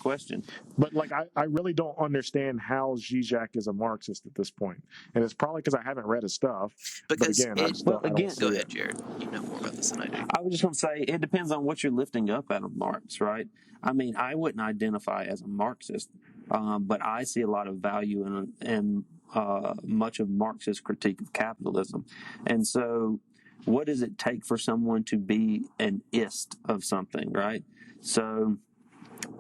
question. But like, I really don't understand how Žižek is a Marxist at this point. And it's probably because I haven't read his stuff. Because but again, go ahead, Jared. You know more about this than I do. I was just going to say, it depends on what you're lifting up out of Marx, right? I mean, I wouldn't identify as a Marxist, but I see a lot of value in much of Marx's critique of capitalism. And so what does it take for someone to be an ist of something, right? So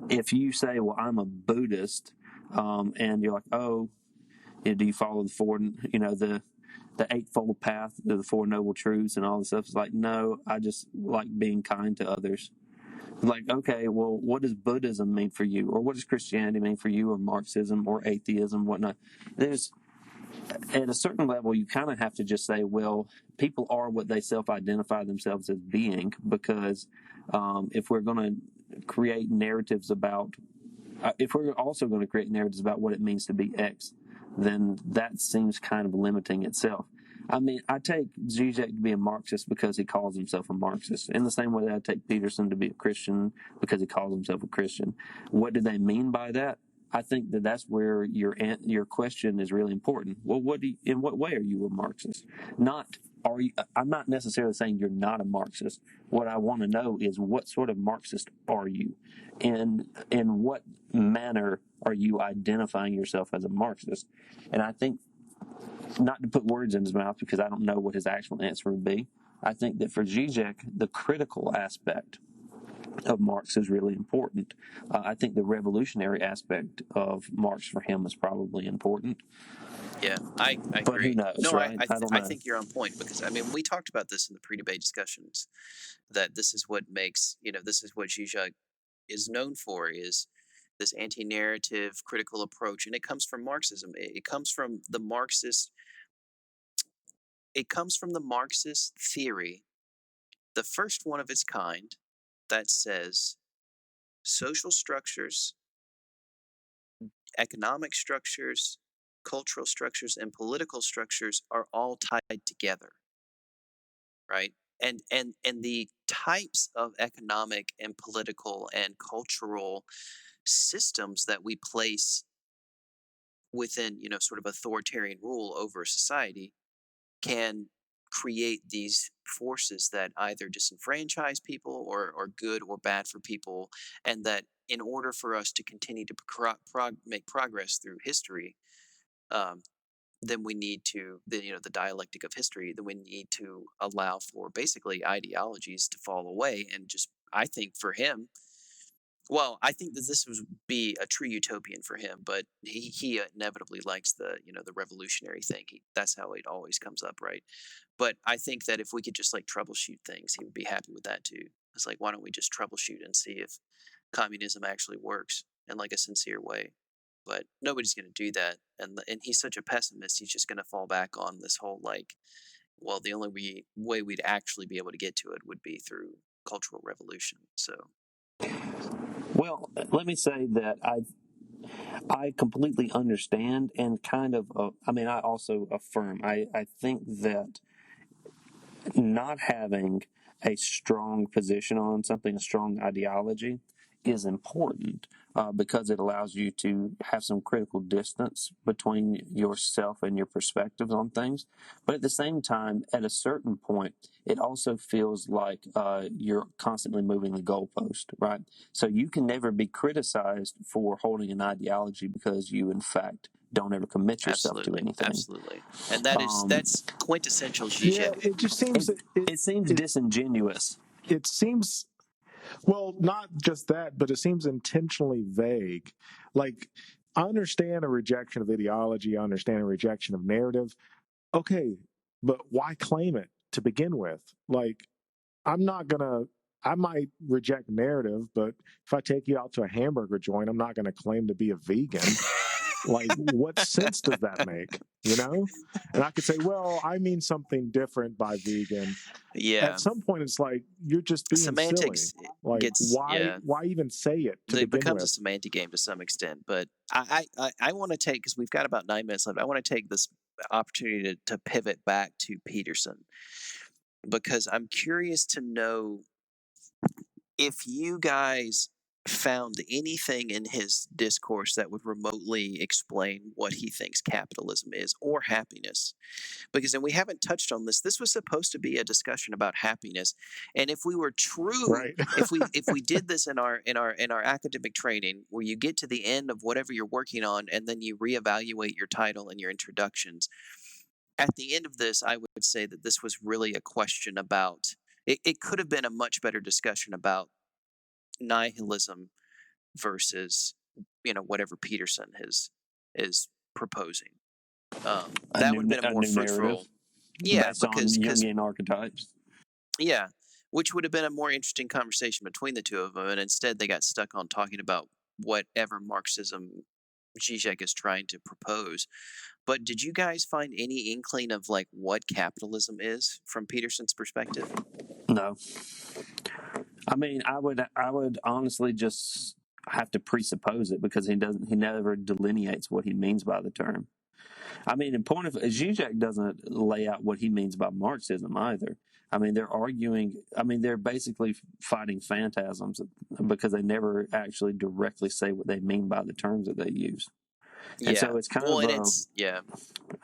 if you say, well, I'm a Buddhist, and you're like, oh, do you follow the Eightfold Path, the Four Noble Truths and all this stuff? It's like, no, I just like being kind to others. Like, okay, well, what does Buddhism mean for you? Or what does Christianity mean for you? Or Marxism or atheism, whatnot? At a certain level, you kind of have to just say, well, people are what they self-identify themselves as being, because if we're going to create narratives about if we're also going to create narratives about what it means to be X, then that seems kind of limiting itself. I mean, I take Žižek to be a Marxist because he calls himself a Marxist, in the same way that I take Peterson to be a Christian because he calls himself a Christian. What do they mean by that? I think that that's where your question is really important. Well, in what way are you a Marxist? Not are you? I'm not necessarily saying you're not a Marxist. What I want to know is what sort of Marxist are you, and in what manner are you identifying yourself as a Marxist? And I think, not to put words in his mouth because I don't know what his actual answer would be, I think that for Žižek, the critical aspect of Marx is really important. I think the revolutionary aspect of Marx for him is probably important. Yeah, I agree. But who knows, no, right? I don't know. think you're on point because, I mean, we talked about this in the pre-debate discussions, that this is what makes, this is what Zizek is known for, is this anti-narrative critical approach. And it comes from Marxism. It comes from the Marxist theory, the first one of its kind, that says social structures, economic structures, cultural structures, and political structures are all tied together, right? And the types of economic and political and cultural systems that we place within, sort of authoritarian rule over society can create these forces that either disenfranchise people or are good or bad for people, and that in order for us to continue to make progress through history, then we need to, the dialectic of history, then we need to allow for basically ideologies to fall away. And just, I think for him, well, I think that this would be a true utopian for him, but he inevitably likes the revolutionary thing. That's how it always comes up, right? But I think that if we could just like troubleshoot things, he would be happy with that too. It's like, why don't we just troubleshoot and see if communism actually works in like a sincere way? But nobody's going to do that, and he's such a pessimist. He's just going to fall back on this whole like, well, the only way we'd actually be able to get to it would be through cultural revolution. So. Well, let me say that I completely understand and kind of, I also affirm. I think that not having a strong position on something, a strong ideology, is important because it allows you to have some critical distance between yourself and your perspectives on things. But at the same time, at a certain point, it also feels like you're constantly moving the goalpost, right? So you can never be criticized for holding an ideology because you, in fact, don't ever commit yourself to anything. Absolutely. And that's quintessential Žižek. Yeah, it just seems it seems disingenuous. It seems, well, not just that, but it seems intentionally vague. Like, I understand a rejection of ideology, I understand a rejection of narrative. Okay, but why claim it to begin with? Like, I might reject narrative, but if I take you out to a hamburger joint, I'm not gonna claim to be a vegan. Like, what sense does that make? And I could say, well, I mean something different by vegan. Yeah. At some point, it's like you're just being semantics silly. Like, why even say it to it begin becomes with? a semantic game to some extent. But I want to take, because we've got about 9 minutes left, I want to take this opportunity to pivot back to Peterson, because I'm curious to know if you guys found anything in his discourse that would remotely explain what he thinks capitalism is, or happiness. Because then we haven't touched on this. This was supposed to be a discussion about happiness, and if we were true, right. if we did this in our academic training, where you get to the end of whatever you're working on and then you reevaluate your title and your introductions, at the end of this, I would say that this was really a question about. It could have been a much better discussion about nihilism versus whatever Peterson is proposing. That would have been a more fruitful narrative, based on Jungian archetypes. Yeah, which would have been a more interesting conversation between the two of them, and instead they got stuck on talking about whatever Marxism Žižek is trying to propose. But did you guys find any inkling of like what capitalism is from Peterson's perspective? No. I mean, I would honestly just have to presuppose it, because he never delineates what he means by the term. I mean, in point of Žižek doesn't lay out what he means by Marxism either. I mean, they're arguing. I mean, they're basically fighting phantasms because they never actually directly say what they mean by the terms that they use. And Yeah. so it's kind Well, of and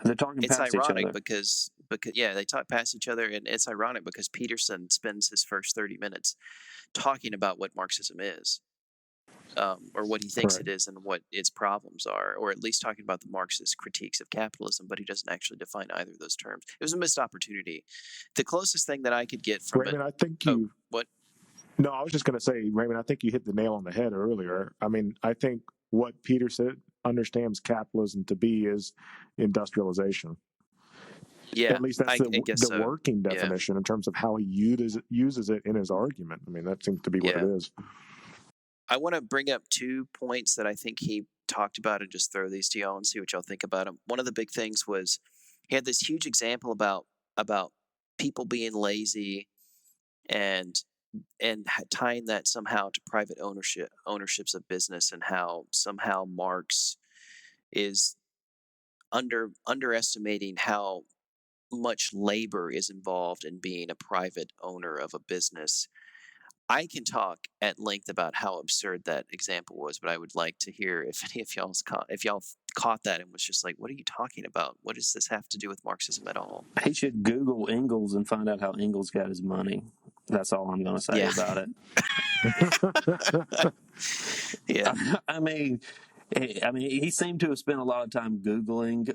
they're talking it's past each ironic other. because yeah, they talk past each other, and it's ironic because Peterson spends his first 30 minutes talking about what Marxism is. Or what he thinks Right. it is and what its problems are, or at least talking about the Marxist critiques of capitalism, but he doesn't actually define either of those terms. It was a missed opportunity. The closest thing that I could get from it. Raymond, I think Oh, you. what? No, I was just going to say, Raymond, I think you hit the nail on the head earlier. I mean, I think what Peterson understands capitalism to be is industrialization. Yeah, At least that's I guess the so. working Yeah, definition in terms of how he uses it in his argument. I mean, that seems to be what it yeah. is. I want to bring up 2 points that I think he talked about and just throw these to y'all and see what y'all think about them. One of the big things was he had this huge example about people being lazy and tying that somehow to private ownerships of business, and how somehow Marx is underestimating how much labor is involved in being a private owner of a business. I can talk at length about how absurd that example was, but I would like to hear if any of y'all caught that and was just like, "What are you talking about? What does this have to do with Marxism at all?" He should Google Engels and find out how Engels got his money. That's all I'm going to say Yeah, about it. yeah, I mean, he seemed to have spent a lot of time Googling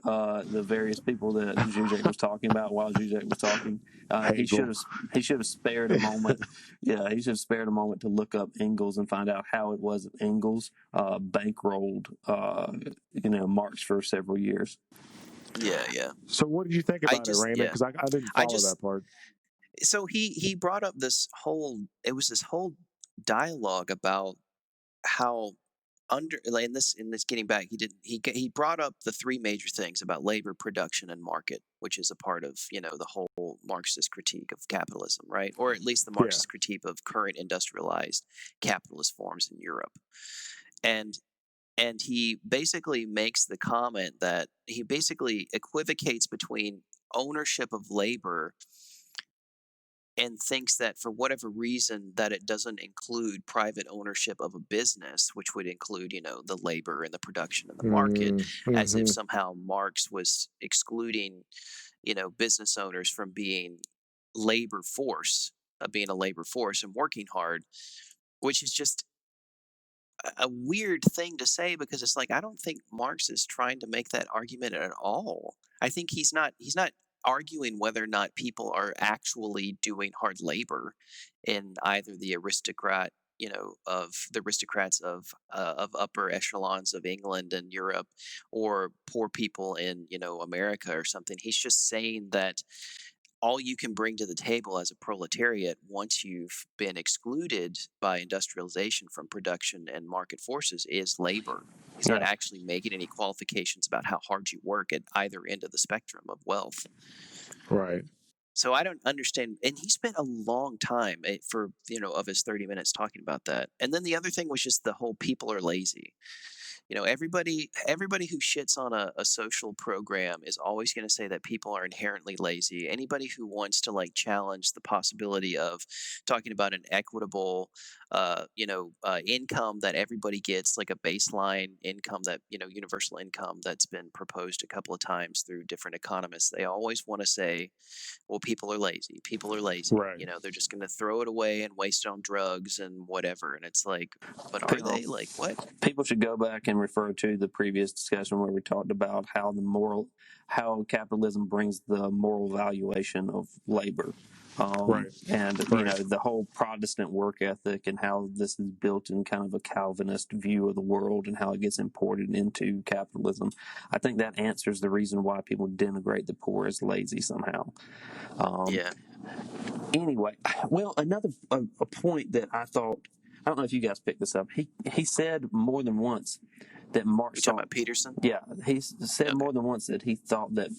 the various people that Žižek was talking about while Žižek was talking. He should Hegel. have spared a moment. Yeah, he should have spared a moment to look up Engels and find out how it was that Engels bankrolled, Marx for several years. yeah. So, what did you think I about it, just Raymond? yeah, Because I didn't I follow just that part. so he brought up this whole dialogue about how in this getting back, he brought up the 3 major things about labor, production, and market, which is a part of the whole Marxist critique of capitalism, right? Or at least the Yeah. Marxist critique of current industrialized capitalist forms in Europe. And he basically makes the comment that he basically equivocates between ownership of labor and thinks that for whatever reason that it doesn't include private ownership of a business, which would include the labor and the production and the market, as if Mm-hmm. somehow Marx was excluding business owners from being labor force being a labor force and working hard, which is just a weird thing to say, because it's like, I don't think Marx is trying to make that argument at all. I think he's not arguing whether or not people are actually doing hard labor in either the aristocrats of upper echelons of England and Europe, or poor people in America or something. He's just saying that all you can bring to the table as a proletariat, once you've been excluded by industrialization from production and market forces, is labor. He's not Yeah. actually making any qualifications about how hard you work at either end of the spectrum of wealth. Right. So I don't understand. And he spent a long time of his 30 minutes talking about that. And then the other thing was just the whole people are lazy. Everybody who shits on a social program is always going to say that people are inherently lazy. Anybody who wants to challenge the possibility of talking about an equitable income that everybody gets, like a baseline income, that universal income that's been proposed a couple of times through different economists, they always want to say, well, people are lazy. Right. They're just going to throw it away and waste it on drugs and whatever. And it's like, but are People, they? Like, what? people should go back and refer to the previous discussion where we talked about how capitalism brings the moral valuation of labor. Right. And Right. the whole Protestant work ethic and how this is built in kind of a Calvinist view of the world and how it gets imported into capitalism. I think that answers the reason why people denigrate the poor as lazy somehow. Yeah. Anyway, well, another a point that I thought, I don't know if you guys picked this up. He said more than once that We Marx talking thought. about Peterson? Yeah, he said Okay. more than once that he thought that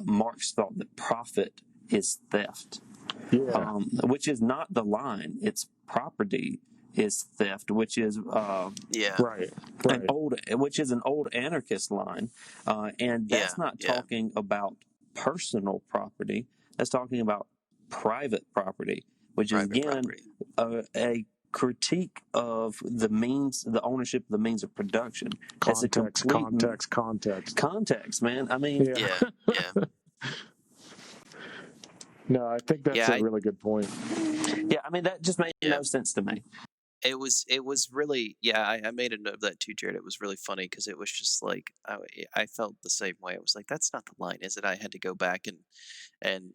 Marx thought that profit is theft, Yeah. which is not the line. It's property is theft, which is Yeah. Right. Right. an old anarchist line, and Yeah. that's not Yeah. talking about personal property. That's talking about private property, which is Private again property. a critique of the ownership of the means of production. It's a Context, complete context, man. I mean, Yeah. Yeah. Yeah. No, I think that's Yeah. a really good point. yeah, I mean that just made Yeah. no sense to me. It was really, yeah, I made a note of that too, Jared. It was really funny because it was just like I felt the same way. I was like, that's not the line, is it? I had to go back and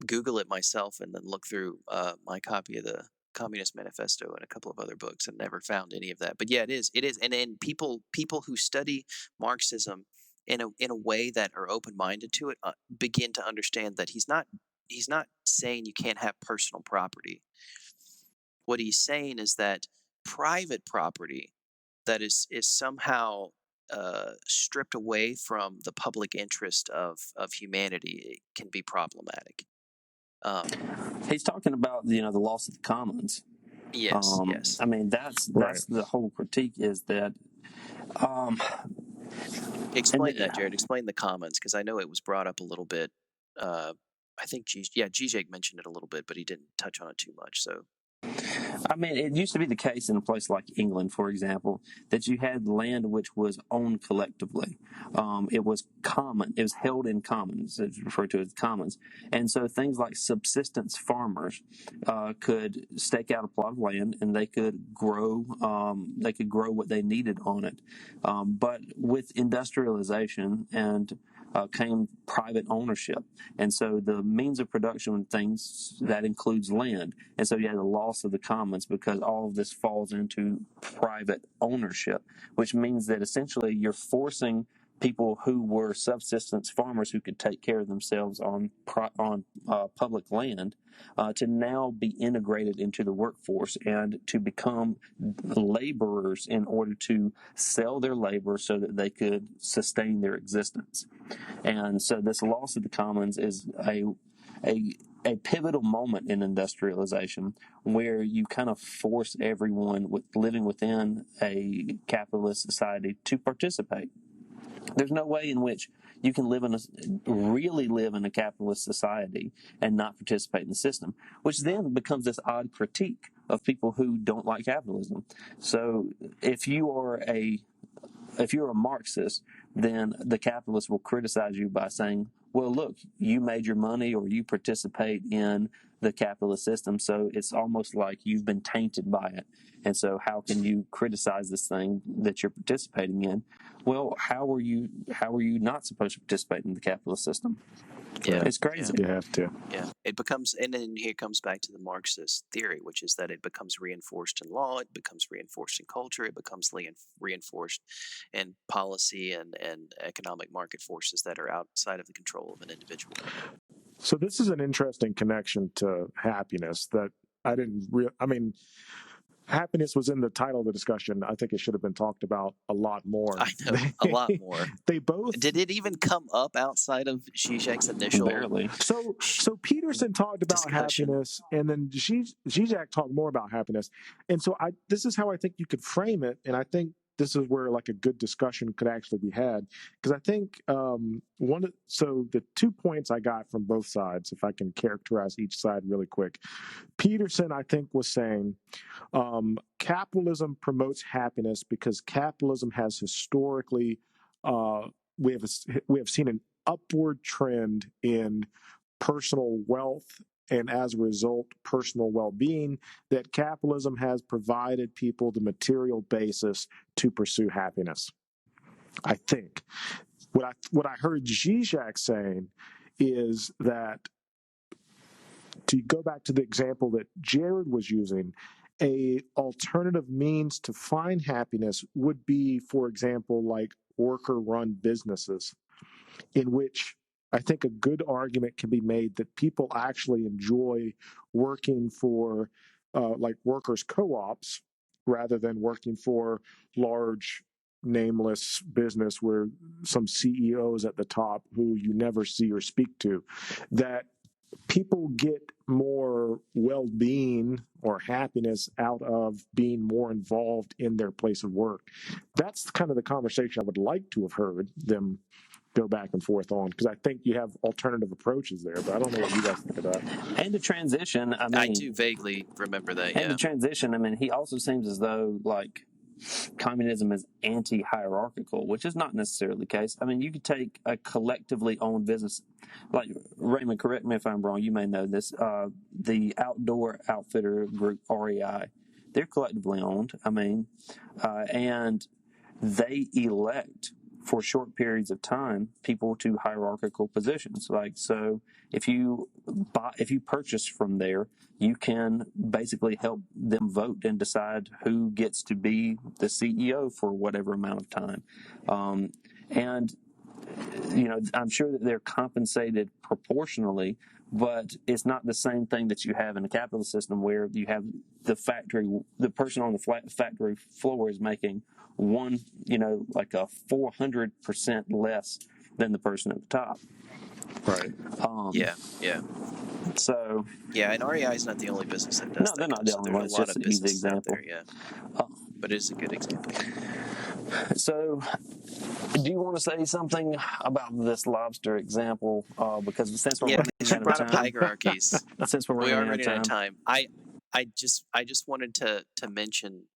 Google it myself and then look through my copy of the Communist Manifesto and a couple of other books and never found any of that. But yeah, it is, and people who study Marxism in a way that are open minded to it begin to understand that he's not saying you can't have personal property. What he's saying is that private property that is somehow stripped away from the public interest of humanity can be problematic. He's talking about the loss of the commons. Yes, yes. I mean that's Right. the whole critique is that. Explain that, Jared. Explain the commons, because I know it was brought up a little bit. I think Žižek mentioned it a little bit, but he didn't touch on it too much. So I mean, it used to be the case in a place like England, for example, that you had land which was owned collectively. It was common. It was held in commons. It's referred to as commons. And so things like subsistence farmers could stake out a plot of land and they could grow. They could grow what they needed on it. But with industrialization and came private ownership. And so the means of production and things, that includes land. And so you had the loss of the commons because all of this falls into private ownership, which means that essentially you're forcing people who were subsistence farmers who could take care of themselves on public land to now be integrated into the workforce and to become laborers in order to sell their labor so that they could sustain their existence. And so this loss of the commons is a pivotal moment in industrialization where you kind of force everyone living within a capitalist society to participate. There's no way in which you can really live in a capitalist society and not participate in the system, which then becomes this odd critique of people who don't like capitalism. So if you're a Marxist, then the capitalists will criticize you by saying, well, look, you made your money or you participate in the capitalist system, so it's almost like you've been tainted by it. And so how can you criticize this thing that you're participating in? Well, how are you not supposed to participate in the capitalist system? yeah, It's crazy. You have to. yeah. It becomes, and then here comes back to the Marxist theory, which is that it becomes reinforced in law, it becomes reinforced in culture, it becomes reinforced in policy and economic market forces that are outside of the control of an individual. So this is an interesting connection to happiness that I didn't I mean, happiness was in the title of the discussion. I think it should have been talked about a lot more. I know, a lot more. They both. Did it even come up outside of Zizek's initial? Barely. So Peterson talked about discussion. happiness, and then Žižek talked more about happiness. And so this is how I think you could frame it, and I think this is where like a good discussion could actually be had, because I think so the 2 points I got from both sides, if I can characterize each side really quick. Peterson, I think, was saying capitalism promotes happiness because capitalism has historically we have seen an upward trend in personal wealth and as a result personal well-being, that capitalism has provided people the material basis to pursue happiness. I think what I heard Žižek saying is that, to go back to the example that Jared was using, a alternative means to find happiness would be, for example, like worker-run businesses, in which I think a good argument can be made that people actually enjoy working for like workers' co-ops rather than working for large nameless business where some CEOs at the top who you never see or speak to. That people get more well-being or happiness out of being more involved in their place of work. That's kind of the conversation I would like to have heard them go back and forth on, because I think you have alternative approaches there, but I don't know what you guys think of that. And to transition, I do vaguely remember that. and to Yeah. transition, I mean, he also seems as though like communism is anti-hierarchical, which is not necessarily the case. I mean, you could take a collectively owned business, like Raymond, correct me if I'm wrong, you may know this, the Outdoor Outfitter Group, REI, they're collectively owned. I mean, and they elect for short periods of time people to hierarchical positions. Like, so if you purchase from there, you can basically help them vote and decide who gets to be the CEO for whatever amount of time. And I'm sure that they're compensated proportionally, but it's not the same thing that you have in a capitalist system where you have the person on the factory floor is making like a 400% less than the person at the top. Right. Yeah. So Yeah, and REI is not the only business that does no, that. they're not the only one. It's just an easy example. Out there, yeah. But it is a good example. So, do you want to say something about this lobster example? Because since we're running you out brought of up time, hierarchies. since we're We are running running out of time. I just wanted to mention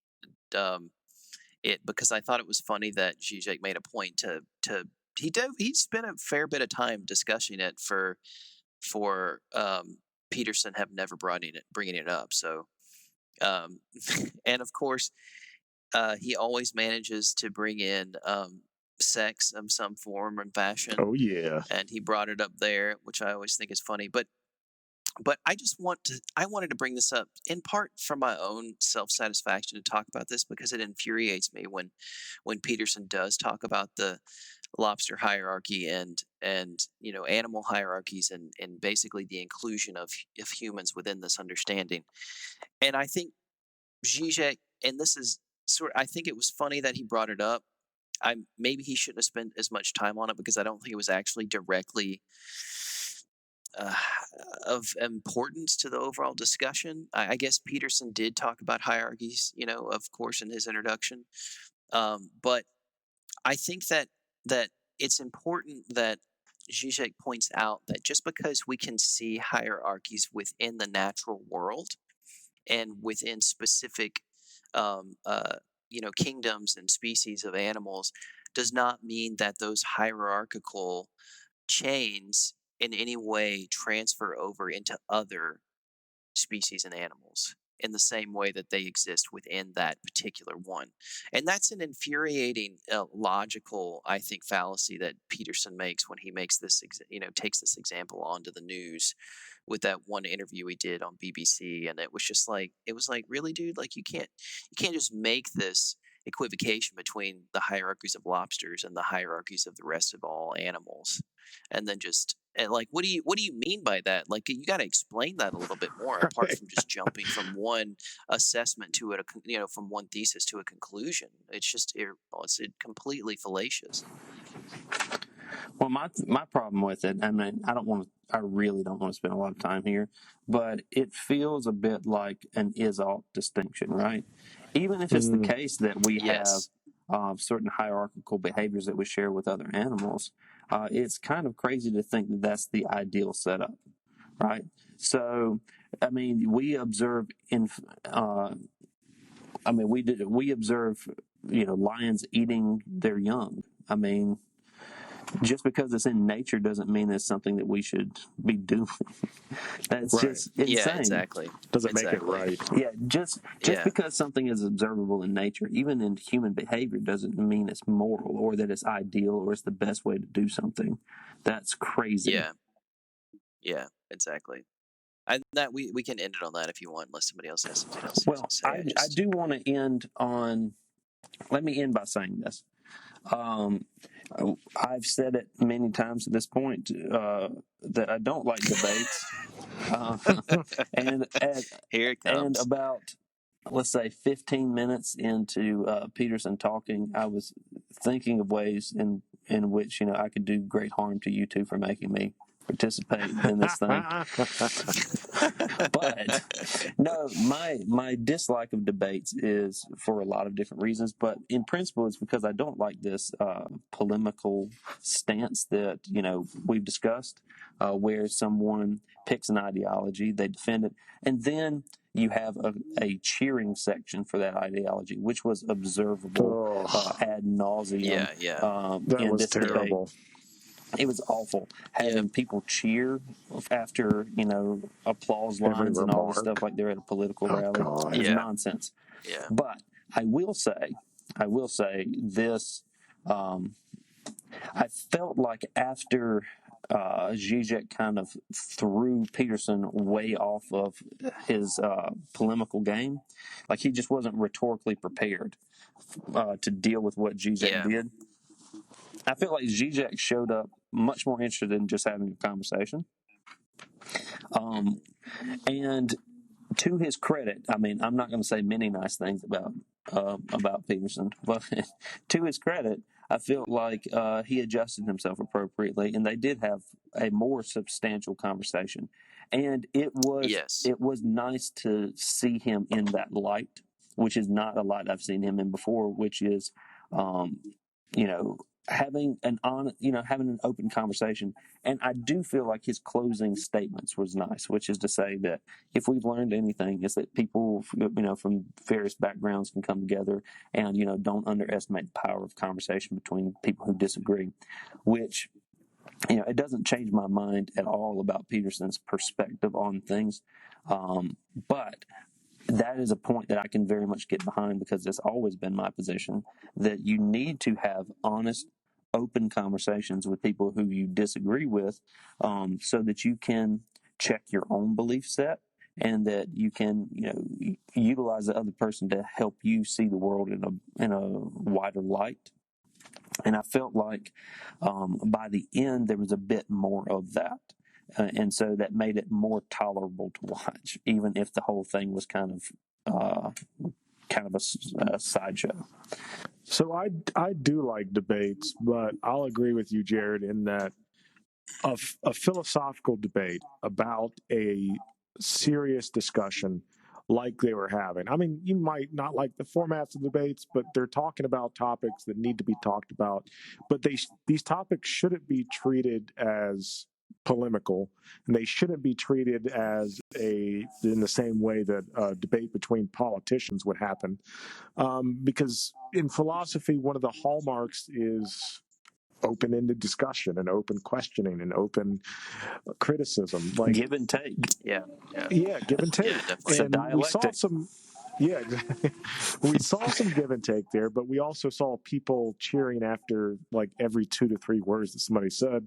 it because I thought it was funny that Žižek made a point to he spent a fair bit of time discussing it for Peterson have never bringing it up. So and of course he always manages to bring in sex of some form and fashion. Oh yeah. And he brought it up there, which I always think is funny. But I wanted to bring this up in part for my own self-satisfaction to talk about this, because it infuriates me when Peterson does talk about the lobster hierarchy and animal hierarchies and basically the inclusion of humans within this understanding. And I think Žižek, and this is I think it was funny that he brought it up. Maybe he shouldn't have spent as much time on it, because I don't think it was actually directly of importance to the overall discussion. I guess Peterson did talk about hierarchies, of course, in his introduction. But I think that it's important that Žižek points out that just because we can see hierarchies within the natural world and within specific kingdoms and species of animals does not mean that those hierarchical chains in any way transfer over into other species and animals in the same way that they exist within that particular one. And that's an infuriating logical, I think, fallacy that Peterson makes when he makes this, takes this example onto the news with that one interview he did on BBC. And it was just like, really, dude, like you can't just make this equivocation between the hierarchies of lobsters and the hierarchies of the rest of all animals, and then just what do you mean by that? Like, you got to explain that a little bit more, apart from just jumping from one assessment to it, from one thesis to a conclusion. It's just it's completely fallacious. Well, my problem with it, I mean, I really don't want to spend a lot of time here, but it feels a bit like an is-ought distinction, right? Even if it's the case that we Yes. have certain hierarchical behaviors that we share with other animals, it's kind of crazy to think that that's the ideal setup, right? So, I mean, we observe we observe, lions eating their young. I mean, just because it's in nature doesn't mean it's something that we should be doing. That's Right. just insane. Yeah, exactly. Doesn't make it right. Yeah, just because something is observable in nature, even in human behavior, doesn't mean it's moral or that it's ideal or it's the best way to do something. That's crazy. Yeah, exactly. That we can end it on that if you want, unless somebody else has something else to say. I do want to end on. Let me end by saying this. I've said it many times at this point that I don't like debates, and here it comes. And about, let's say, 15 minutes into Peterson talking, I was thinking of ways in which I could do great harm to you two for making me participate in this thing. But no, my dislike of debates is for a lot of different reasons, but in principle it's because I don't like this polemical stance that we've discussed, where someone picks an ideology, they defend it, and then you have a cheering section for that ideology, which was observable ad nauseum That in was this terrible. debate. It was awful having people cheer after, applause Every lines and all this remark. stuff like they're at a political rally. God. It was Yeah. nonsense. Yeah. But I will say this. I felt like after Žižek kind of threw Peterson way off of his polemical game, like he just wasn't rhetorically prepared to deal with what Žižek did. I feel like Žižek showed up much more interested in just having a conversation. And to his credit, I mean, I'm not going to say many nice things about Peterson, but to his credit, I feel like he adjusted himself appropriately, and they did have a more substantial conversation. And it was nice to see him in that light, which is not a light I've seen him in before, which is, having having an open conversation. And I do feel like his closing statements was nice, which is to say that if we've learned anything, it's that people, from various backgrounds can come together and, don't underestimate the power of conversation between people who disagree, which, it doesn't change my mind at all about Peterson's perspective on things. But that is a point that I can very much get behind, because it's always been my position that you need to have honest, open conversations with people who you disagree with, so that you can check your own belief set, and that you can, utilize the other person to help you see the world in a wider light. And I felt like by the end there was a bit more of that. And so that made it more tolerable to watch, even if the whole thing was kind of a sideshow. So I do like debates, but I'll agree with you, Jared, in that a philosophical debate about a serious discussion like they were having. I mean, you might not like the formats of debates, but they're talking about topics that need to be talked about. But these topics shouldn't be treated as polemical, and they shouldn't be treated as in the same way that a debate between politicians would happen. Because in philosophy, one of the hallmarks is open-ended discussion and open questioning and open criticism, like give and take. Yeah, give and take. Yeah, definitely. And we saw some. Yeah, we saw some give and take there, but we also saw people cheering after like every 2 to 3 words that somebody said,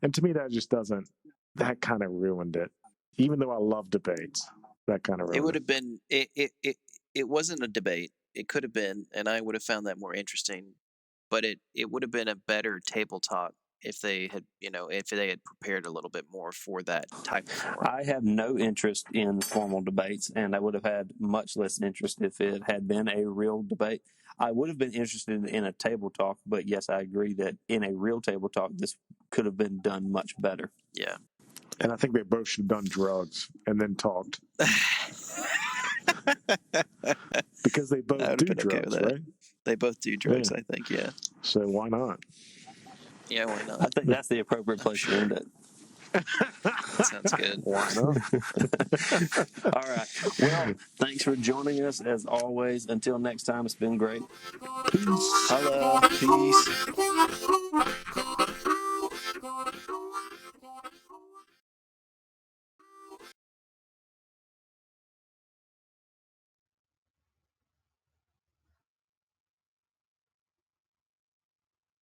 and to me that just doesn't. That kind of ruined it. Even though I love debates, that kind of ruined it. Would have been it wasn't a debate. It could have been, and I would have found that more interesting. But it would have been a better table talk if they had prepared a little bit more for that type of forum. I have no interest in formal debates, and I would have had much less interest if it had been a real debate. I would have been interested in a table talk, but yes, I agree that in a real table talk, this could have been done much better. Yeah. And I think they both should have done drugs and then talked. Because they both do drugs, okay, right? They both do drugs, I think, yeah. So why not? Yeah, why not? I think that's the appropriate place to end it. That sounds good. Why not? All right. Well, thanks for joining us as always. Until next time, it's been great. Peace. Hello. Peace.